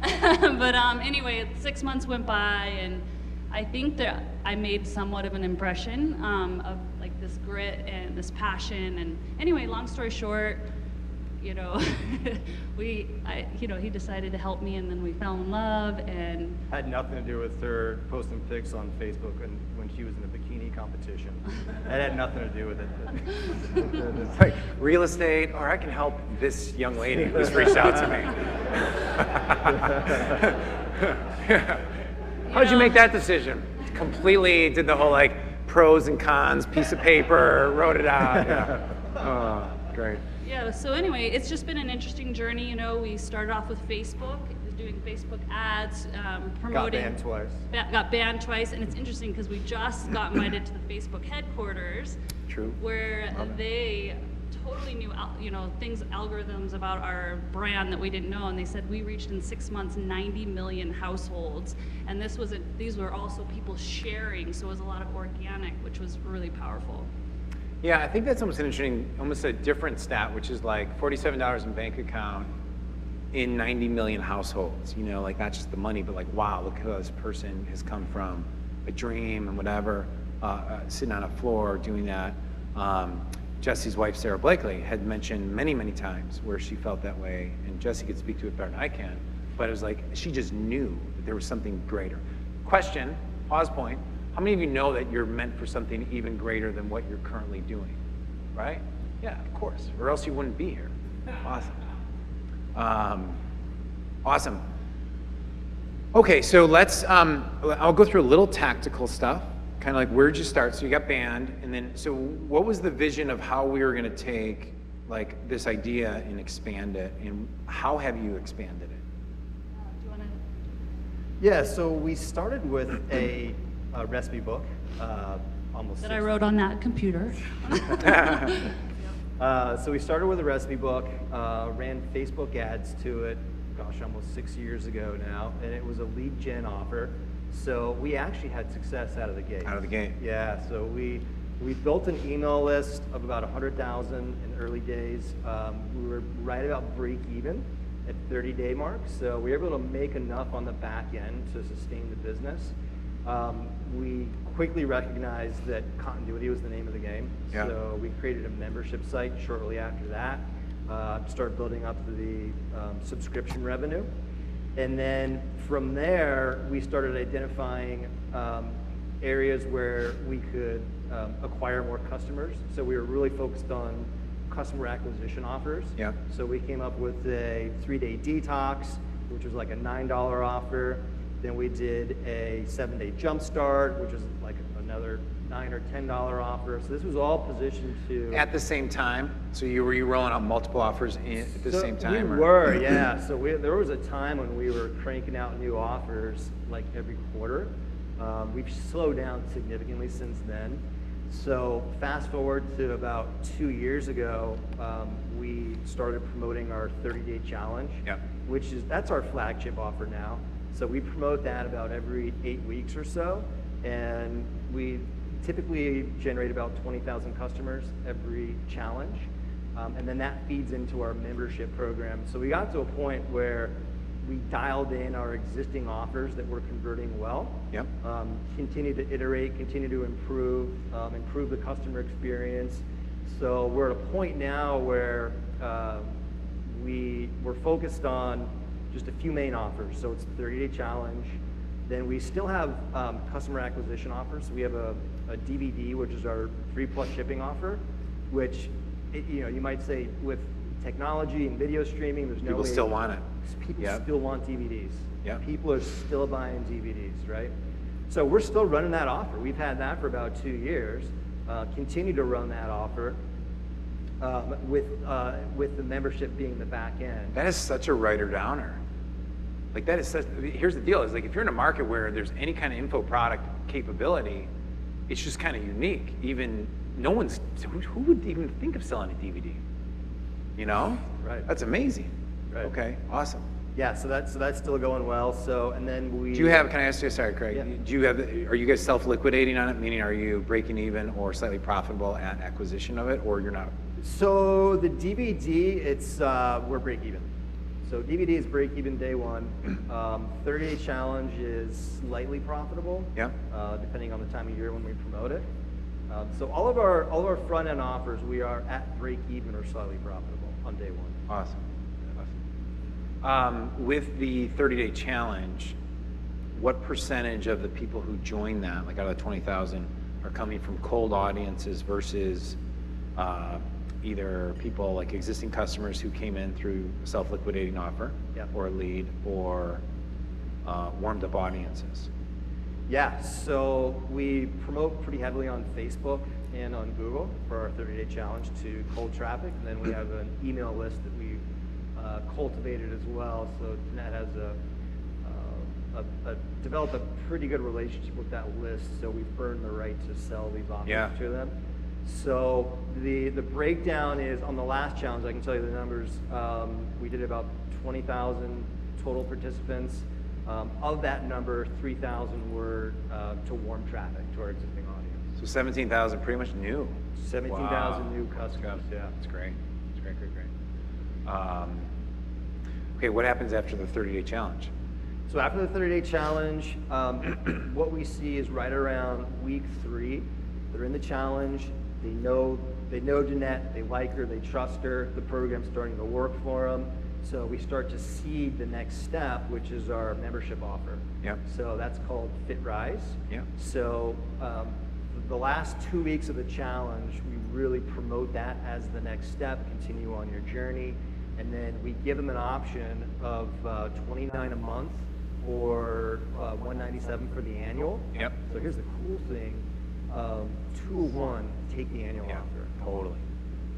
[SPEAKER 11] But anyway, 6 months went by, and I think that I made somewhat of an impression of like this grit and this passion. And anyway, long story short, you know, he decided to help me, and then we fell in love. And
[SPEAKER 12] Had nothing to do with her posting pics on Facebook and when she was in a bikini competition. That had nothing to do with it.
[SPEAKER 9] It's like real estate, or I can help this young lady who's reached out to me. How'd you make that decision? Completely did the whole like pros and cons, piece of paper, wrote it out. Yeah. Oh, great.
[SPEAKER 11] yeah, so anyway, it's just been an interesting journey. You know, we started off with Facebook, doing Facebook ads, promoting.
[SPEAKER 12] Got banned twice.
[SPEAKER 11] Got banned twice, and it's interesting because we just got invited to the Facebook headquarters.
[SPEAKER 9] True.
[SPEAKER 11] Where they totally knew, you know, algorithms about our brand that we didn't know, and they said we reached in 6 months 90 million households, and these were also people sharing, so it was a lot of organic, which was really powerful.
[SPEAKER 9] Yeah, I think that's almost an interesting, almost a different stat, which is like $47 in bank account in 90 million households. You know, like not just the money, but like, wow, look how this person has come from a dream and whatever, sitting on a floor doing that. Jesse's wife, Sarah Blakely, had mentioned many, many times where she felt that way, and Jesse could speak to it better than I can, but it was like, she just knew that there was something greater. Question, pause point, how many of you know that you're meant for something even greater than what you're currently doing, right? Yeah, of course, or else you wouldn't be here. Awesome. Awesome. Okay, so let's, I'll go through a little tactical stuff, kind of like where'd you start? So you got banned, and then, so what was the vision of how we were gonna take like this idea and expand it, and how have you expanded it?
[SPEAKER 11] Do you want to?
[SPEAKER 12] Yeah, so we started with a recipe book, almost.
[SPEAKER 11] That I wrote on that computer.
[SPEAKER 12] So we started with a recipe book, ran Facebook ads to it, gosh, almost 6 years ago now, and it was a lead gen offer. So we actually had success out of the gate.
[SPEAKER 1] Out of the gate.
[SPEAKER 12] Yeah, so we built an email list of about 100,000 in early days. We were right about break even at 30-day mark, so we were able to make enough on the back end to sustain the business. We quickly recognized that continuity was the name of the game,
[SPEAKER 1] Yeah.
[SPEAKER 12] so we created a membership site shortly after that, started building up the subscription revenue. And then from there, we started identifying areas where we could acquire more customers. So we were really focused on customer acquisition offers.
[SPEAKER 1] Yeah.
[SPEAKER 12] So we came up with a 3-day detox, which was like a $9 offer. Then we did a 7-day jumpstart, which is like another $9 or $10 offer. So this was all positioned to...
[SPEAKER 1] At the same time? So you were rolling out multiple offers at the same time?
[SPEAKER 12] We were, yeah. So there was a time when we were cranking out new offers like every quarter. We've slowed down significantly since then. So fast forward to about 2 years ago, we started promoting our 30-day challenge,
[SPEAKER 1] Yep.
[SPEAKER 12] that's our flagship offer now. So we promote that about every 8 weeks or so, and we typically generate about 20,000 customers every challenge, and then that feeds into our membership program. So we got to a point where we dialed in our existing offers that were converting well.
[SPEAKER 1] Yep.
[SPEAKER 12] Continue to iterate, continue to improve the customer experience. So we're at a point now where we're focused on just a few main offers. So it's the 30-day challenge. Then we still have customer acquisition offers. We have a DVD, which is our 3+ shipping offer, which you might say with technology and video streaming, there's no
[SPEAKER 1] People
[SPEAKER 12] way
[SPEAKER 1] still want it.
[SPEAKER 12] People
[SPEAKER 1] Yep.
[SPEAKER 12] still want DVDs.
[SPEAKER 1] Yep.
[SPEAKER 12] People are still buying DVDs, right? So we're still running that offer. We've had that for about 2 years. Continue to run that offer with the membership being the back end.
[SPEAKER 1] That is such a writer downer. Like that is such, here's the deal, is like if you're in a market where there's any kind of info product capability, it's just kind of unique. Even who would even think of selling a DVD? You know?
[SPEAKER 12] Right.
[SPEAKER 1] That's amazing.
[SPEAKER 12] Right.
[SPEAKER 1] Okay, awesome.
[SPEAKER 12] Yeah, so that's still going well. So, and then we...
[SPEAKER 1] Can I ask you, sorry, Craig,
[SPEAKER 12] Yeah.
[SPEAKER 1] are you guys self-liquidating on it? Meaning are you breaking even or slightly profitable at acquisition of it, or you're not?
[SPEAKER 12] So the DVD, we're break even. So DVD is break even day one. 30-day challenge is slightly profitable.
[SPEAKER 1] Yeah.
[SPEAKER 12] Depending on the time of year when we promote it. So all of our front end offers, we are at break even or slightly profitable on day one.
[SPEAKER 1] Awesome. With the 30-day challenge, what percentage of the people who join that, like out of the 20,000, are coming from cold audiences versus either people like existing customers who came in through a self-liquidating offer,
[SPEAKER 12] Yep.
[SPEAKER 1] or a lead, or warmed up audiences?
[SPEAKER 12] Yeah, so we promote pretty heavily on Facebook and on Google for our 30-day challenge to cold traffic, and then we have an email list that we cultivated as well. So Jeanette has developed a pretty good relationship with that list, so we've earned the right to sell these offers to them. So the breakdown is on the last challenge. I can tell you the numbers. We did about 20,000 total participants. Of that number, 3,000 were to warm traffic to our existing audience.
[SPEAKER 1] So 17,000 pretty much new.
[SPEAKER 12] 17,000 new customers. Yeah,
[SPEAKER 1] that's great. That's great. Okay, what happens after the 30-day challenge?
[SPEAKER 12] So after the 30-day challenge, what we see is right around week 3, they're in the challenge. They know Jeanette. They like her. They trust her. The program's starting to work for them. So we start to seed the next step, which is our membership offer.
[SPEAKER 1] Yep.
[SPEAKER 12] So that's called Fit Rise.
[SPEAKER 1] Yep.
[SPEAKER 12] So the last 2 weeks of the challenge, we really promote that as the next step. Continue on your journey, and then we give them an option of $29 a month or $197 for the annual.
[SPEAKER 1] Yep.
[SPEAKER 12] So here's the cool thing: 2-to-1 take the annual offer.
[SPEAKER 1] Totally.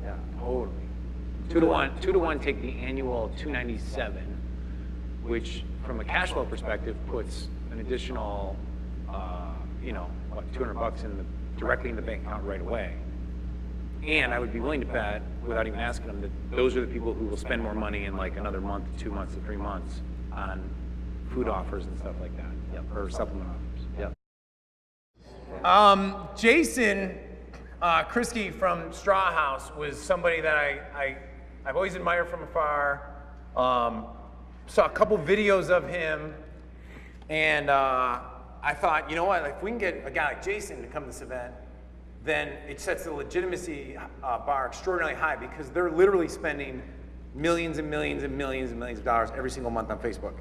[SPEAKER 12] Yeah.
[SPEAKER 1] Totally. 2-to-1 take the annual $297, which from a cash flow perspective puts an additional, $200 directly in the bank account right away.
[SPEAKER 9] And I would be willing to bet, without even asking them, that those are the people who will spend more money in like another month, 2 months, 3 months on food offers and stuff like that. Yep. Or supplement offers. Yep. Jason Krisky from Straw House was somebody that I've always admired from afar. Saw a couple videos of him, and I thought, you know what, if we can get a guy like Jason to come to this event, then it sets the legitimacy bar extraordinarily high, because they're literally spending millions and millions and millions and millions of dollars every single month on Facebook.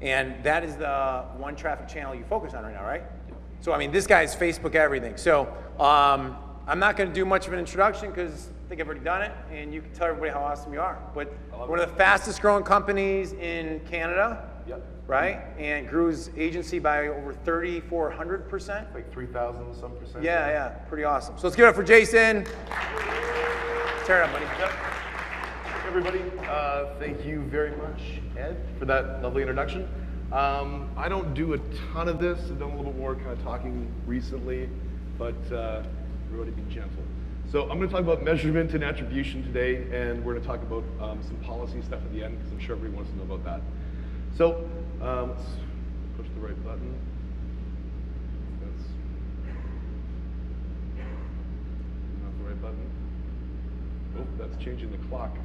[SPEAKER 9] And that is the one traffic channel you focus on right now, right? So, I mean, this guy's Facebook everything. So, I'm not going to do much of an introduction because I think I've already done it, and you can tell everybody how awesome you are. But one of the fastest growing companies in Canada, right? And grew his agency by over 3,400%.
[SPEAKER 13] Like 3,000 some percent.
[SPEAKER 9] Yeah, pretty awesome. So let's give it up for Jason. Tear it up, buddy.
[SPEAKER 13] Yep. Everybody, thank you very much, Ed, for that lovely introduction. I don't do a ton of this. I've done a little bit more kind of talking recently, but everybody be gentle. So I'm going to talk about measurement and attribution today, and we're going to talk about some policy stuff at the end, because I'm sure everybody wants to know about that. So let's push the right button. That's not the right button. Oh, that's changing the clock.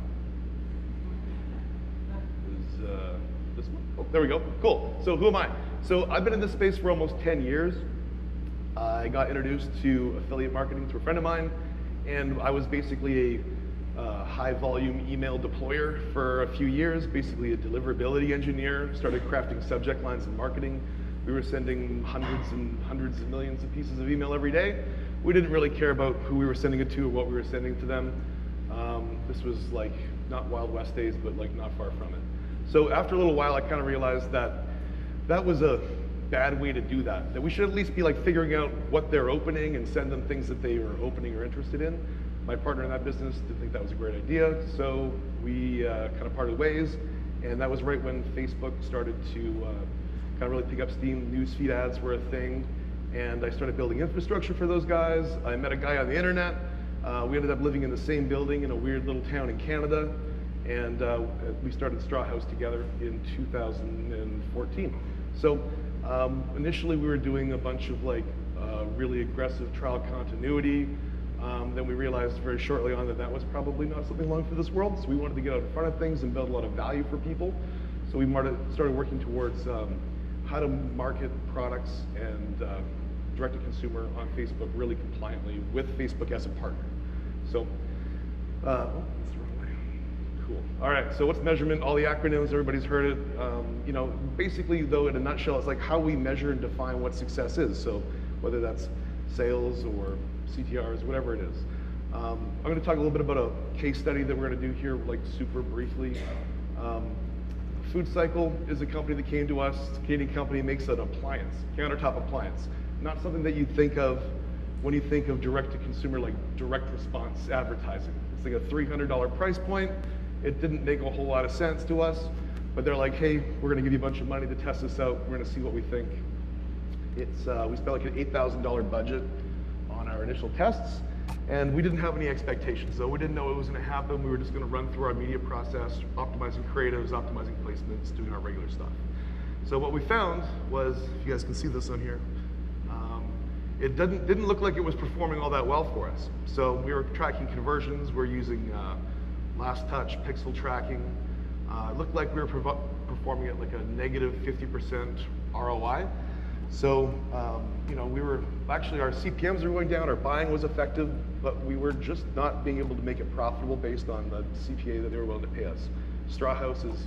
[SPEAKER 13] Is this one? Oh, there we go. Cool. So who am I? So I've been in this space for almost 10 years. I got introduced to affiliate marketing through a friend of mine, and I was basically a high volume email deployer for a few years, basically a deliverability engineer, started crafting subject lines in marketing. We were sending hundreds and hundreds of millions of pieces of email every day. We didn't really care about who we were sending it to or what we were sending to them. This was like not Wild West days, but like not far from it. So after a little while, I kind of realized that that was a bad way to do that we should at least be like figuring out what they're opening and send them things that they are opening or interested in. My partner in that business didn't think that was a great idea, so we kind of parted ways, and that was right when Facebook started to kind of really pick up steam. Newsfeed ads were a thing, and I started building infrastructure for those guys. I met a guy on the internet. We ended up living in the same building in a weird little town in Canada, and we started Straw House together in 2014. So initially we were doing a bunch of like really aggressive trial continuity. Then we realized very shortly on that that was probably not something long for this world, so we wanted to get out in front of things and build a lot of value for people. So we started working towards how to market products and direct to consumer on Facebook really compliantly with Facebook as a partner. So, that's the wrong way. Cool. All right, so what's measurement? All the acronyms, everybody's heard it. You know, basically though, in a nutshell, it's like how we measure and define what success is. So whether that's sales or CTRs, whatever it is. I'm going to talk a little bit about a case study that we're going to do here, like super briefly. Food Cycle is a company that came to us. It's a Canadian company, makes an appliance, countertop appliance. Not something that you'd think of when you think of direct-to-consumer, like direct response advertising. It's like a $300 price point. It didn't make a whole lot of sense to us, but they're like, hey, we're going to give you a bunch of money to test this out. We're going to see what we think. It's we spent like an $8,000 budget on our initial tests, and we didn't have any expectations. So we didn't know it was going to happen. We were just going to run through our media process, optimizing creatives, optimizing placements, doing our regular stuff. So what we found was, if you guys can see this on here, it didn't look like it was performing all that well for us. So we were tracking conversions. We're using last touch, pixel tracking. It looked like we were performing at like a negative 50% ROI. So, you know, we were, actually our CPMs were going down, our buying was effective, but we were just not being able to make it profitable based on the CPA that they were willing to pay us. Straw House is,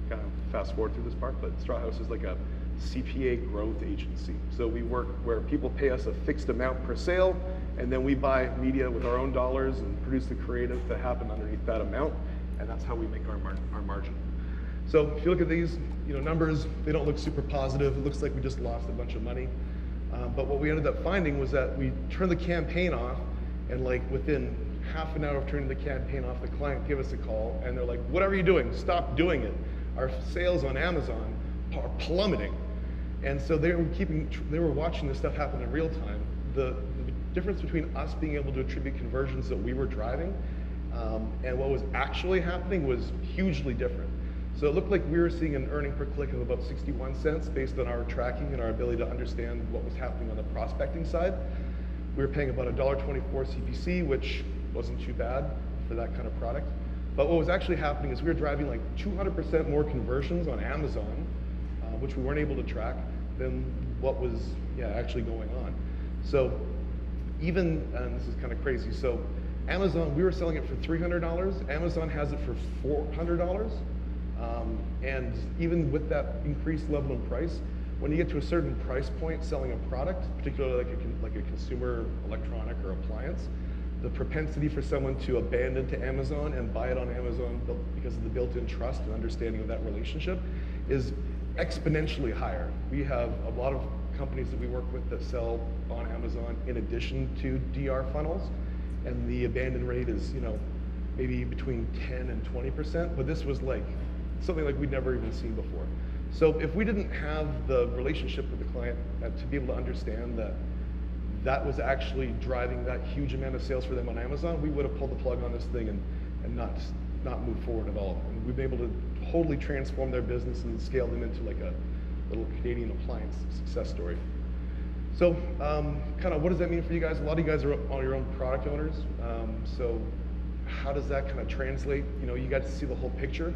[SPEAKER 13] kind of fast forward through this part, but Straw House is like a CPA growth agency. So we work where people pay us a fixed amount per sale, and then we buy media with our own dollars and produce the creative to happen underneath that amount, and that's how we make our margin. So if you look at these, you know, numbers, they don't look super positive. It looks like we just lost a bunch of money. But what we ended up finding was that we turned the campaign off, and like within half an hour of turning the campaign off, the client gave us a call, and they're like, whatever you're doing, stop doing it. Our sales on Amazon are plummeting. And so they were watching this stuff happen in real time. The difference between us being able to attribute conversions that we were driving and what was actually happening was hugely different. So it looked like we were seeing an earning per click of about 61 cents based on our tracking and our ability to understand what was happening on the prospecting side. We were paying about $1.24 CPC, which wasn't too bad for that kind of product. But what was actually happening is we were driving like 200% more conversions on Amazon, which we weren't able to track, than what was actually going on. So even, and this is kind of crazy, so Amazon, we were selling it for $300, Amazon has it for $400, and even with that increased level in price, when you get to a certain price point selling a product, particularly like a consumer electronic or appliance, the propensity for someone to abandon to Amazon and buy it on Amazon because of the built-in trust and understanding of that relationship is exponentially higher. We have a lot of companies that we work with that sell on Amazon in addition to DR funnels, and the abandon rate is, maybe between 10 and 20%, but this was like something like we'd never even seen before. So if we didn't have the relationship with the client to be able to understand that that was actually driving that huge amount of sales for them on Amazon, we would have pulled the plug on this thing and not moved forward at all. And we've been able to totally transform their business and scale them into like a little Canadian appliance success story. So kind of what does that mean for you guys? A lot of you guys are all your own product owners. So how does that kind of translate? You got to see the whole picture.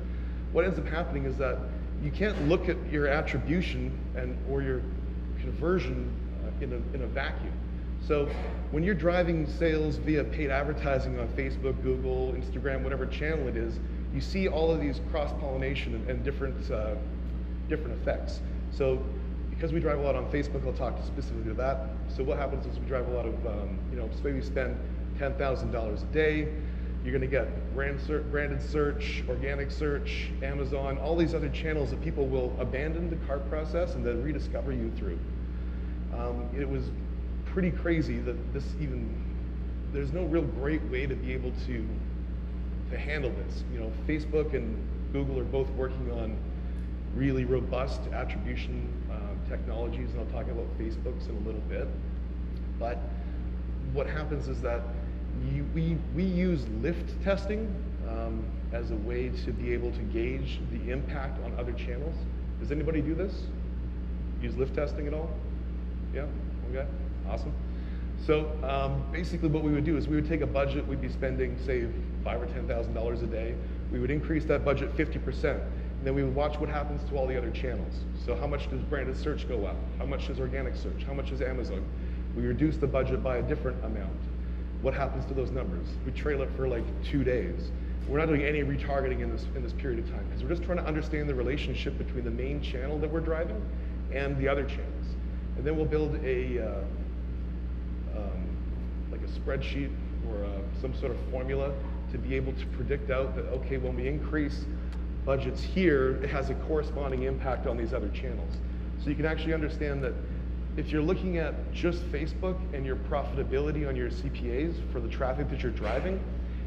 [SPEAKER 13] What ends up happening is that you can't look at your attribution or your conversion in a vacuum. So when you're driving sales via paid advertising on Facebook, Google, Instagram, whatever channel it is, you see all of these cross-pollination and different effects. So because we drive a lot on Facebook, I'll talk specifically to that. So what happens is we drive a lot of, so maybe spend $10,000 a day. You're going to get branded search, organic search, Amazon, all these other channels that people will abandon the cart process and then rediscover you through. It was pretty crazy that there's no real great way to be able to handle this. Facebook and Google are both working on really robust attribution technologies, and I'll talk about Facebook's in a little bit. But what happens is that we use lift testing as a way to be able to gauge the impact on other channels. Does anybody do this? Use lift testing at all? Yeah? Okay, awesome. So basically what we would do is we would take a budget, we'd be spending, say, $5,000 or $10,000 a day. We would increase that budget 50%. And then we would watch what happens to all the other channels. So how much does branded search go up? How much does organic search? How much is Amazon? We reduce the budget by a different amount. What happens to those numbers? We trail it for like 2 days. We're not doing any retargeting in this period of time because we're just trying to understand the relationship between the main channel that we're driving and the other channels. And then we'll build like a spreadsheet or some sort of formula to be able to predict out that, okay, when we increase budgets here, it has a corresponding impact on these other channels. So you can actually understand that if you're looking at just Facebook and your profitability on your CPAs for the traffic that you're driving,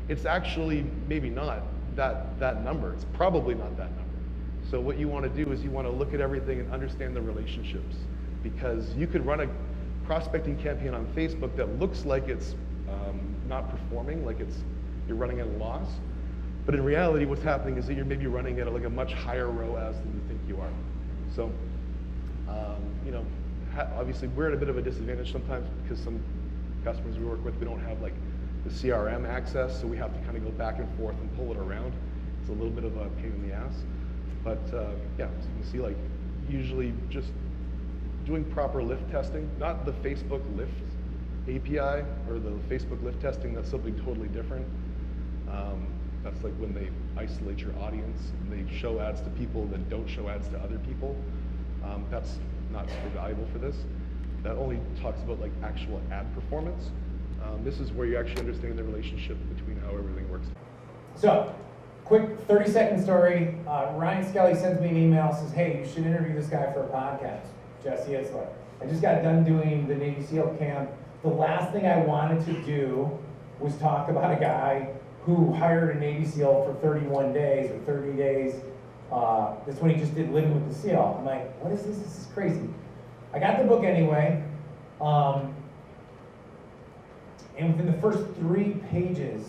[SPEAKER 13] it's actually maybe not that number. It's probably not that number. So what you want to do is you want to look at everything and understand the relationships, because you could run a prospecting campaign on Facebook that looks like it's not performing, like you're running at a loss. But in reality, what's happening is that you're maybe running at like a much higher ROAS than you think you are. So, obviously we're at a bit of a disadvantage sometimes because some customers we work with, we don't have like the CRM access, so we have to kind of go back and forth and pull it around. It's a little bit of a pain in the ass. But yeah, so you can see like usually just doing proper lift testing, not the Facebook lift API or the Facebook lift testing, that's something totally different. That's like when they isolate your audience and they show ads to people that don't show ads to other people. That's not super valuable for this. That only talks about like actual ad performance. This is where you actually understand the relationship between how everything works.
[SPEAKER 9] So, quick 30-second story. Ryan Skelly sends me an email, says, hey, you should interview this guy for a podcast, Jesse Itzler. I just got done doing the Navy SEAL camp. The last thing I wanted to do was talk about a guy who hired a Navy SEAL for 31 days or 30 days. That's when he just did Living with the SEAL. I'm like, what is this? This is crazy. I got the book anyway.
[SPEAKER 14] And within the first 3 pages,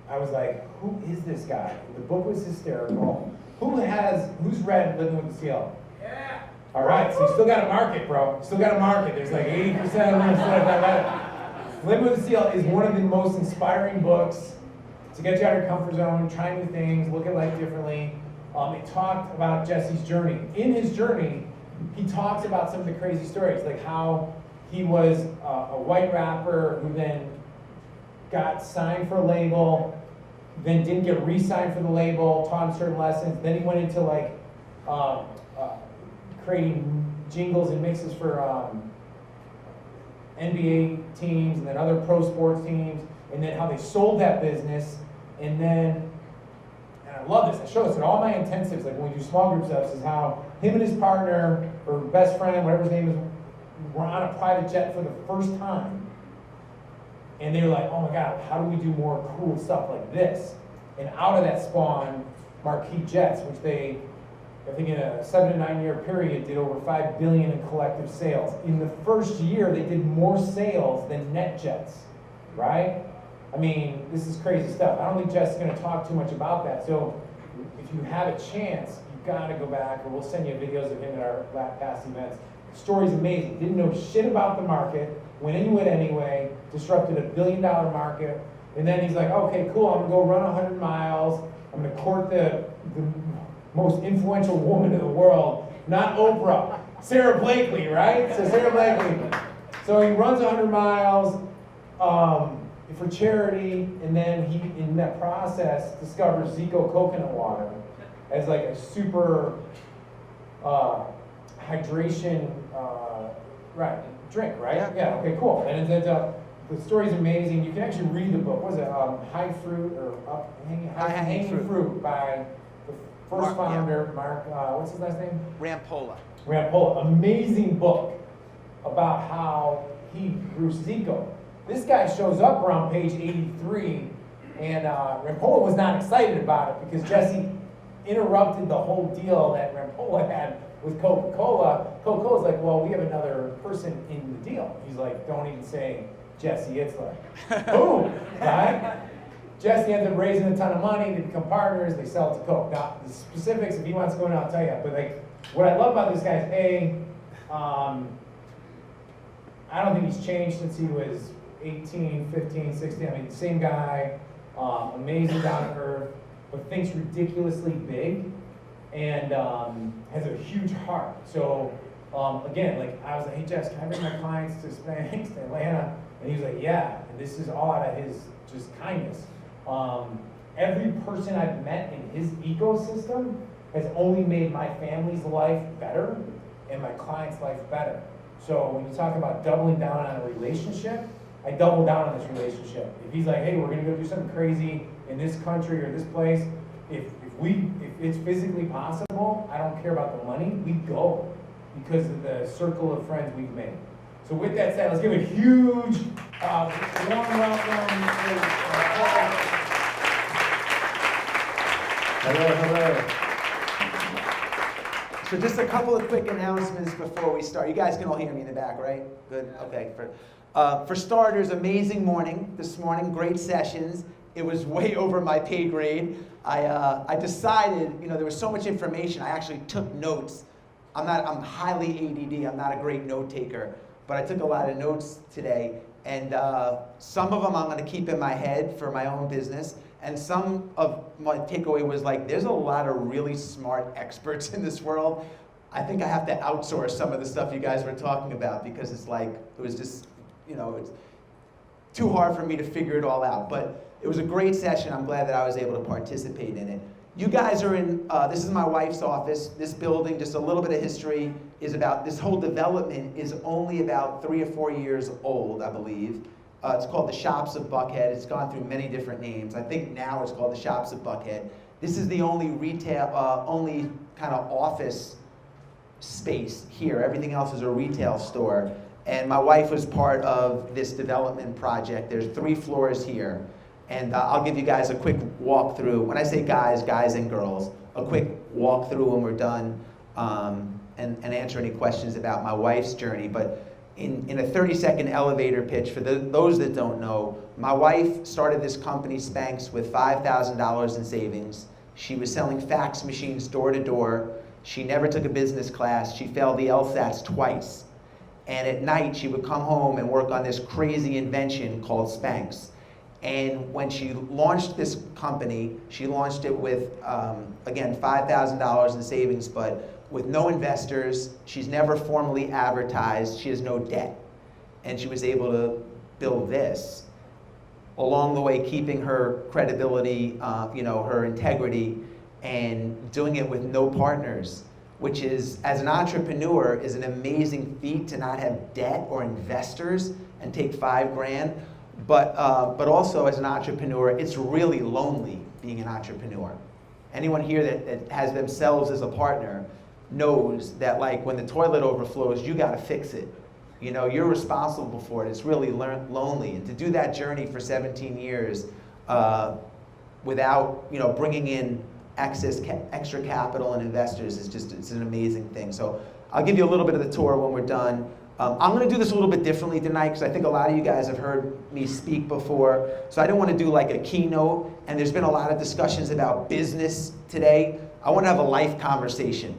[SPEAKER 14] I was like, who is this guy? The book was hysterical. Who's read Living with the Seal? Yeah. All right, so you still got a market, bro. You still got a market. There's like 80% of them still have read it. Living with the Seal is one of the most inspiring books to get you out of your comfort zone, try new things, look at life differently. It talked about Jesse's journey. In his journey, he talks about some of the crazy stories, like how he was a white rapper who then got signed for a label, then didn't get re-signed for the label, taught him certain lessons. Then he went into like creating jingles and mixes for NBA teams and then other pro sports teams, and then how they sold that business. And then, and I love this, I show this in all my intensives, like when we do small group stuff, is how him and his partner, or best friend, whatever his name is, were on a private jet for the first time. And they were like, oh my God, how do we do more cool stuff like this? And out of that spawned Marquis Jets, which they, I think in a 7 to 9 year period, did over $5 billion in collective sales. In the first year, they did more sales than NetJets, right? I mean, this is crazy stuff. I don't think Jess is gonna talk too much about that. So if you have a chance, you've gotta go back, or we'll send you videos of him at our past events. The story's amazing. Didn't know shit about the market, went into it anyway, disrupted $1 billion market, and then he's like, okay, cool, I'm gonna go run 100 miles, I'm gonna court the most influential woman in the world, not Oprah, Sarah Blakely, right? So Sarah Blakely. So he runs 100 miles for charity, and then he, in that process, discovers Zico coconut water as like a super hydration drink, right? Yeah, okay, cool. And it ends up, the story's amazing. You can actually read the book. What is it? High Fruit, or Hanging Fruit by the first founder, Mark, what's his last name?
[SPEAKER 15] Rampolla.
[SPEAKER 14] Rampolla. Amazing book about how he grew Zico. This guy shows up around page 83, and Rampolla was not excited about it because Jesse interrupted the whole deal that Rampolla had with Coca-Cola. Coca-Cola's like, well, we have another person in the deal. He's like, don't even say Jesse. It's like, boom, right? Jesse ends up raising a ton of money. They become partners. They sell it to Coke. Now, the specifics, if he wants to go in, I'll tell you. But like, what I love about this guy is, I don't think he's changed since he was 18, 15, 16. I mean, same guy, amazing down to earth, but thinks ridiculously big, and has a huge heart. So again, like I was like, hey Jess, can I bring my clients to Hispanics to Atlanta? And he was like, yeah. And this is all out of his just kindness. Every person I've met in his ecosystem has only made my family's life better and my client's life better. So when you talk about doubling down on a relationship, I double down on this relationship. If he's like, hey, we're gonna go do something crazy in this country or this place, if it's physically possible, I don't care about the money, we go because of the circle of friends we've made. So with that said, let's give a huge warm welcome to
[SPEAKER 15] Hello. So just a couple of quick announcements before we start. You guys can all hear me in the back, right? Good, okay. For starters, amazing morning this morning, great sessions. It was way over my pay grade. I decided, there was so much information, I actually took notes. I'm highly ADD, I'm not a great note taker, but I took a lot of notes today, and some of them I'm gonna keep in my head for my own business, and some of my takeaway was like, there's a lot of really smart experts in this world. I think I have to outsource some of the stuff you guys were talking about because it's like, it was just, it's too hard for me to figure it all out. But it was a great session. I'm glad that I was able to participate in it. You guys are in, this is my wife's office. This building, just a little bit of history, is about, this whole development is only about 3 or 4 years old, I believe. It's called the Shops of Buckhead. It's gone through many different names. I think now it's called the Shops of Buckhead. This is the only retail, only kind of office space here. Everything else is a retail store. And my wife was part of this development project. There's 3 floors here. And I'll give you guys a quick walkthrough. When I say guys and girls, a quick walkthrough when we're done and answer any questions about my wife's journey. But in a 30-second elevator pitch, for those that don't know, my wife started this company, Spanx, with $5,000 in savings. She was selling fax machines door to door. She never took a business class. She failed the LSATs twice. And at night, she would come home and work on this crazy invention called Spanx. And when she launched this company, she launched it with, again, $5,000 in savings, but with no investors. She's never formally advertised. She has no debt. And she was able to build this, along the way keeping her credibility, her integrity, and doing it with no partners, which is, as an entrepreneur, is an amazing feat to not have debt or investors and take $5,000. But also as an entrepreneur, it's really lonely being an entrepreneur. Anyone here that has themselves as a partner knows that, like, when the toilet overflows, you got to fix it. You're responsible for it. It's really lonely. And to do that journey for 17 years without, bringing in extra capital and investors it's an amazing thing. So I'll give you a little bit of the tour when we're done. I'm going to do this a little bit differently tonight because I think a lot of you guys have heard me speak before. So I don't want to do like a keynote, and there's been a lot of discussions about business today. I want to have a life conversation.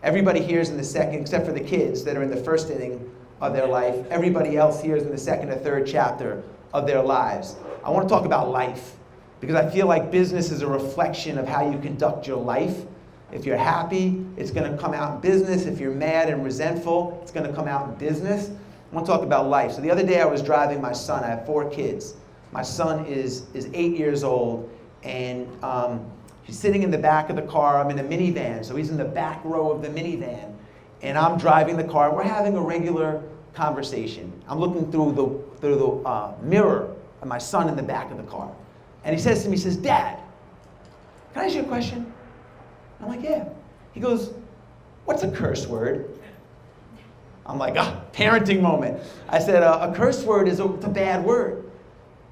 [SPEAKER 15] Everybody here is in the second, except for the kids that are in the first inning of their life. Everybody else here is in the second or third chapter of their lives. I want to talk about life because I feel like business is a reflection of how you conduct your life. If you're happy, it's going to come out in business. If you're mad and resentful, it's going to come out in business. I want to talk about life. So the other day I was driving my son. I have 4 kids. My son is 8 years old, and he's sitting in the back of the car. I'm in a minivan, so he's in the back row of the minivan, and I'm driving the car. We're having a regular conversation. I'm looking through the mirror of my son in the back of the car, and he says to me, he says, "Dad, can I ask you a question?" I'm like, "Yeah." He goes, "What's a curse word?" I'm like, parenting moment. I said, a curse word is it's a bad word.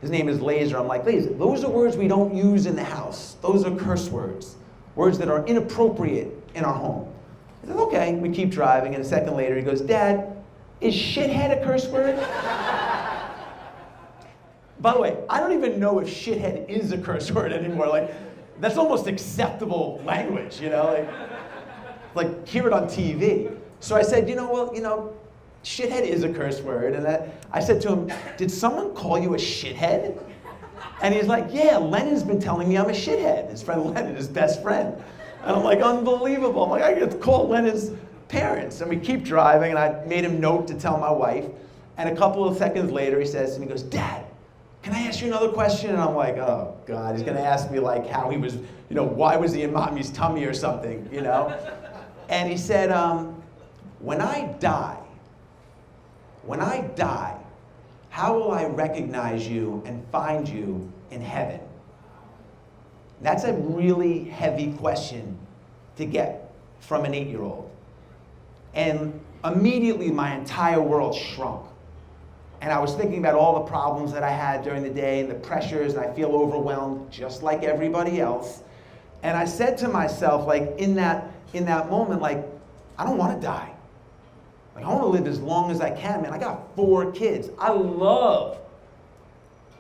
[SPEAKER 15] His name is Laser. I'm like, "Laser, those are words we don't use in the house. Those are curse words. Words that are inappropriate in our home." I said, "Okay." We keep driving, and a second later he goes, "Dad, is shithead a curse word?" By the way, I don't even know if shithead is a curse word anymore. Like, that's almost acceptable language, like hear it on TV. So I said, shithead is a curse word. And I said to him, "Did someone call you a shithead?" And he's like, "Yeah, Lennon's been telling me I'm a shithead." His friend Lennon, his best friend. And I'm like, unbelievable. I'm like, I get to call Lennon's parents. And we keep driving, and I made him note to tell my wife. And a couple of seconds later, he says to me, he goes, "Dad, can I ask you another question?" And I'm like, oh God, he's gonna ask me like how he was, why was he in mommy's tummy or something, And he said, when I die, how will I recognize you and find you in heaven? That's a really heavy question to get from an 8-year-old. And immediately my entire world shrunk. And I was thinking about all the problems that I had during the day and the pressures, and I feel overwhelmed just like everybody else. And I said to myself, like, in that moment, like, I don't want to die. Like, I want to live as long as I can, man. I got 4 kids. I love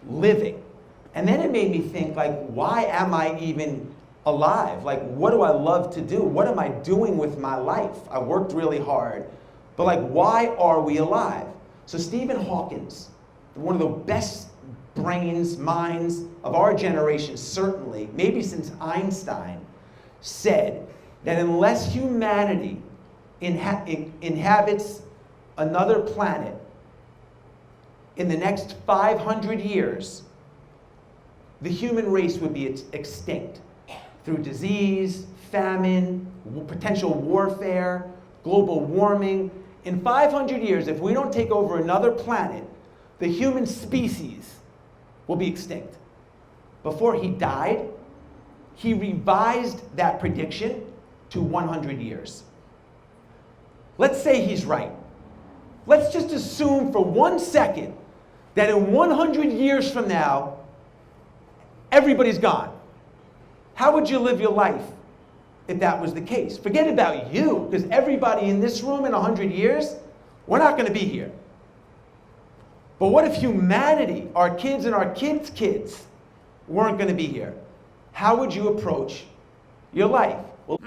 [SPEAKER 15] living. And then it made me think, like, why am I even alive? Like, what do I love to do? What am I doing with my life? I worked really hard, but like, why are we alive? So Stephen Hawkins, one of the best brains, minds of our generation, certainly, maybe since Einstein, said that unless humanity inhabits another planet in the next 500 years, the human race would be extinct through disease, famine, potential warfare, global warming. In 500 years, if we don't take over another planet, the human species will be extinct. Before he died, he revised that prediction to 100 years. Let's say he's right. Let's just assume for 1 second that in 100 years from now, everybody's gone. How would you live your life if that was the case? Forget about you, because everybody in this room in 100 years, we're not going to be here. But what if humanity, our kids and our kids' kids, weren't going to be here? How would you approach your life? Well,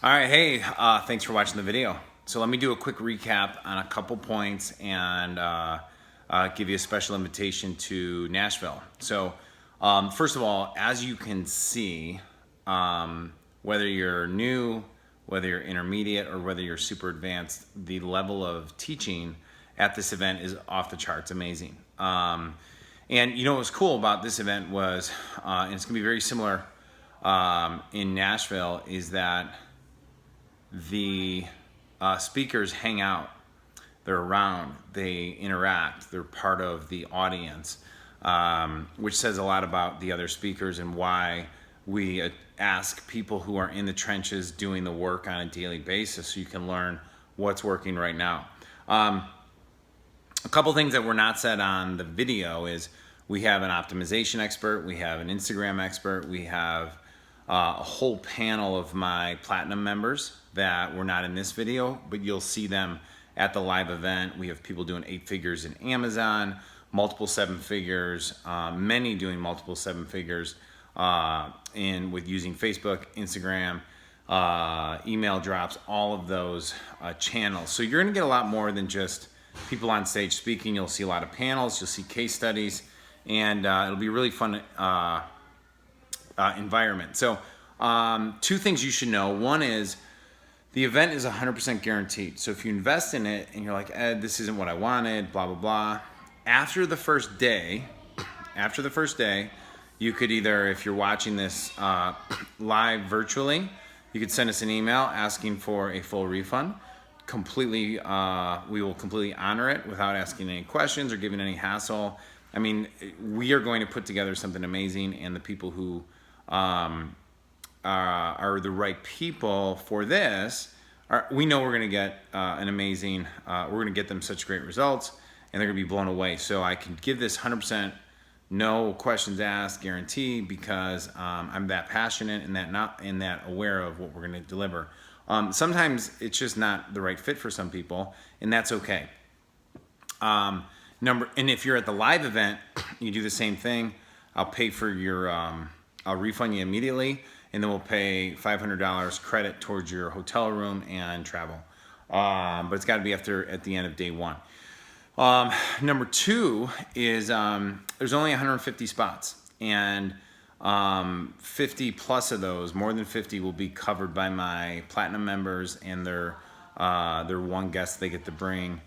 [SPEAKER 1] all right, hey, thanks for watching the video. So let me do a quick recap on a couple points and give you a special invitation to Nashville. So first of all, as you can see, whether you're new, whether you're intermediate, or whether you're super advanced, the level of teaching at this event is off the charts, amazing. And you know what was cool about this event was, and it's gonna be very similar in Nashville, is that the speakers hang out, they're around, they interact, they're part of the audience, which says a lot about the other speakers and why we ask people who are in the trenches doing the work on a daily basis so you can learn what's working right now. A couple things that were not said on the video is we have an optimization expert, we have an Instagram expert, we have a whole panel of my platinum members that were not in this video, but you'll see them at the live event. We have people doing 8 figures in Amazon, multiple 7 figures, many doing multiple 7 figures with using Facebook, Instagram, email drops, all of those channels. So you're gonna get a lot more than just people on stage speaking. You'll see a lot of panels, you'll see case studies, and it'll be a really fun environment. So 2 things you should know. One is the event is 100% guaranteed. So if you invest in it and you're like, Ed, this isn't what I wanted, blah, blah, blah. After the first day, you could either, if you're watching this live virtually, you could send us an email asking for a full refund. We will completely honor it without asking any questions or giving any hassle. I mean, we are going to put together something amazing, and the people who are the right people for this, we know we're going to get an amazing, we're going to get them such great results, and they're going to be blown away. So I can give this 100% no questions asked guarantee because I'm that passionate and that aware of what we're going to deliver. Sometimes it's just not the right fit for some people, and that's okay. And if you're at the live event, you do the same thing. I'll pay for your, I'll refund you immediately, and then we'll pay $500 credit towards your hotel room and travel. But it's got to be at the end of day 1. Number 2 is there's only 150 spots, and 50 plus of those, more than 50, will be covered by my platinum members and their one guest they get to bring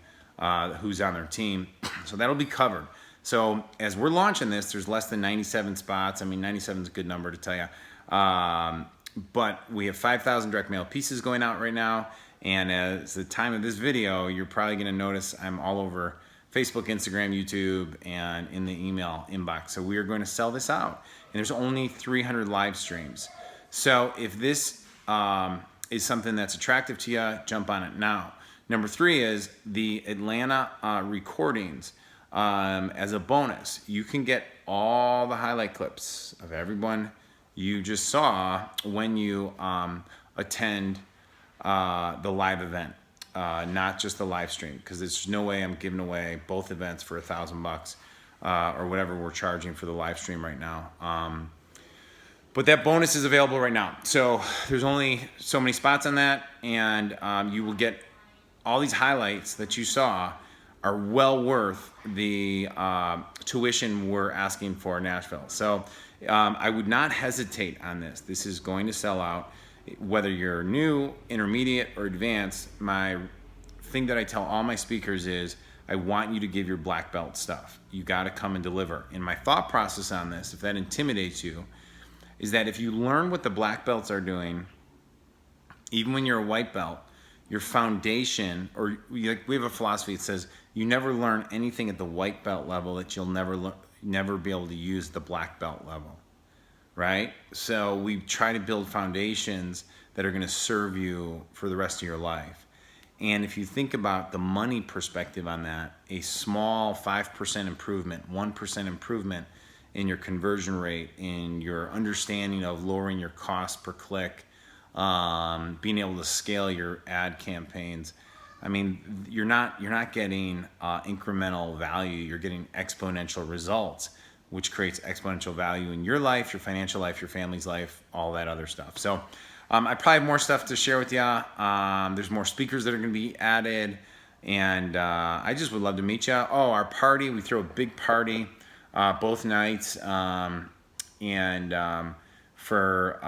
[SPEAKER 1] who's on their team. So that'll be covered. So as we're launching this, there's less than 97 spots. I mean, 97 is a good number to tell you. But we have 5,000 direct mail pieces going out right now. And as the time of this video, you're probably going to notice I'm all over Facebook, Instagram, YouTube, and in the email inbox. So we are going to sell this out. And there's only 300 live streams. So if this is something that's attractive to you, jump on it now. Number 3 is the Atlanta recordings. As a bonus, you can get all the highlight clips of everyone you just saw when you attend the live event, not just the live stream, because there's no way I'm giving away both events for $1,000 or whatever we're charging for the live stream right now. But that bonus is available right now. So there's only so many spots on that, and you will get all these highlights that you saw are well worth the tuition we're asking for Nashville. So I would not hesitate on this. This is going to sell out. Whether you're new, intermediate, or advanced, my thing that I tell all my speakers is I want you to give your black belt stuff. You got to come and deliver. And my thought process on this, if that intimidates you, is that if you learn what the black belts are doing, even when you're a white belt, your foundation, or we have a philosophy that says you never learn anything at the white belt level that you'll never be able to use the black belt level, right? So we try to build foundations that are going to serve you for the rest of your life. And if you think about the money perspective on that, a small 5% improvement, 1% improvement in your conversion rate, in your understanding of lowering your cost per click, being able to scale your ad campaigns, I mean, you're not getting incremental value. You're getting exponential results, which creates exponential value in your life, your financial life, your family's life, all that other stuff. So I probably have more stuff to share with you. There's more speakers that are going to be added, and I just would love to meet you. Oh, our party, we throw a big party both nights, for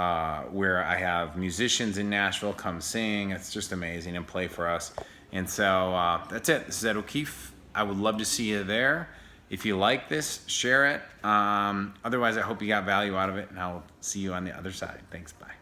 [SPEAKER 1] where I have musicians in Nashville come sing. It's just amazing and play for us. And so that's it. This is at OKeefe. I would love to see you there. If you like this, share it. Otherwise, I hope you got value out of it, and I'll see you on the other side. Thanks. Bye.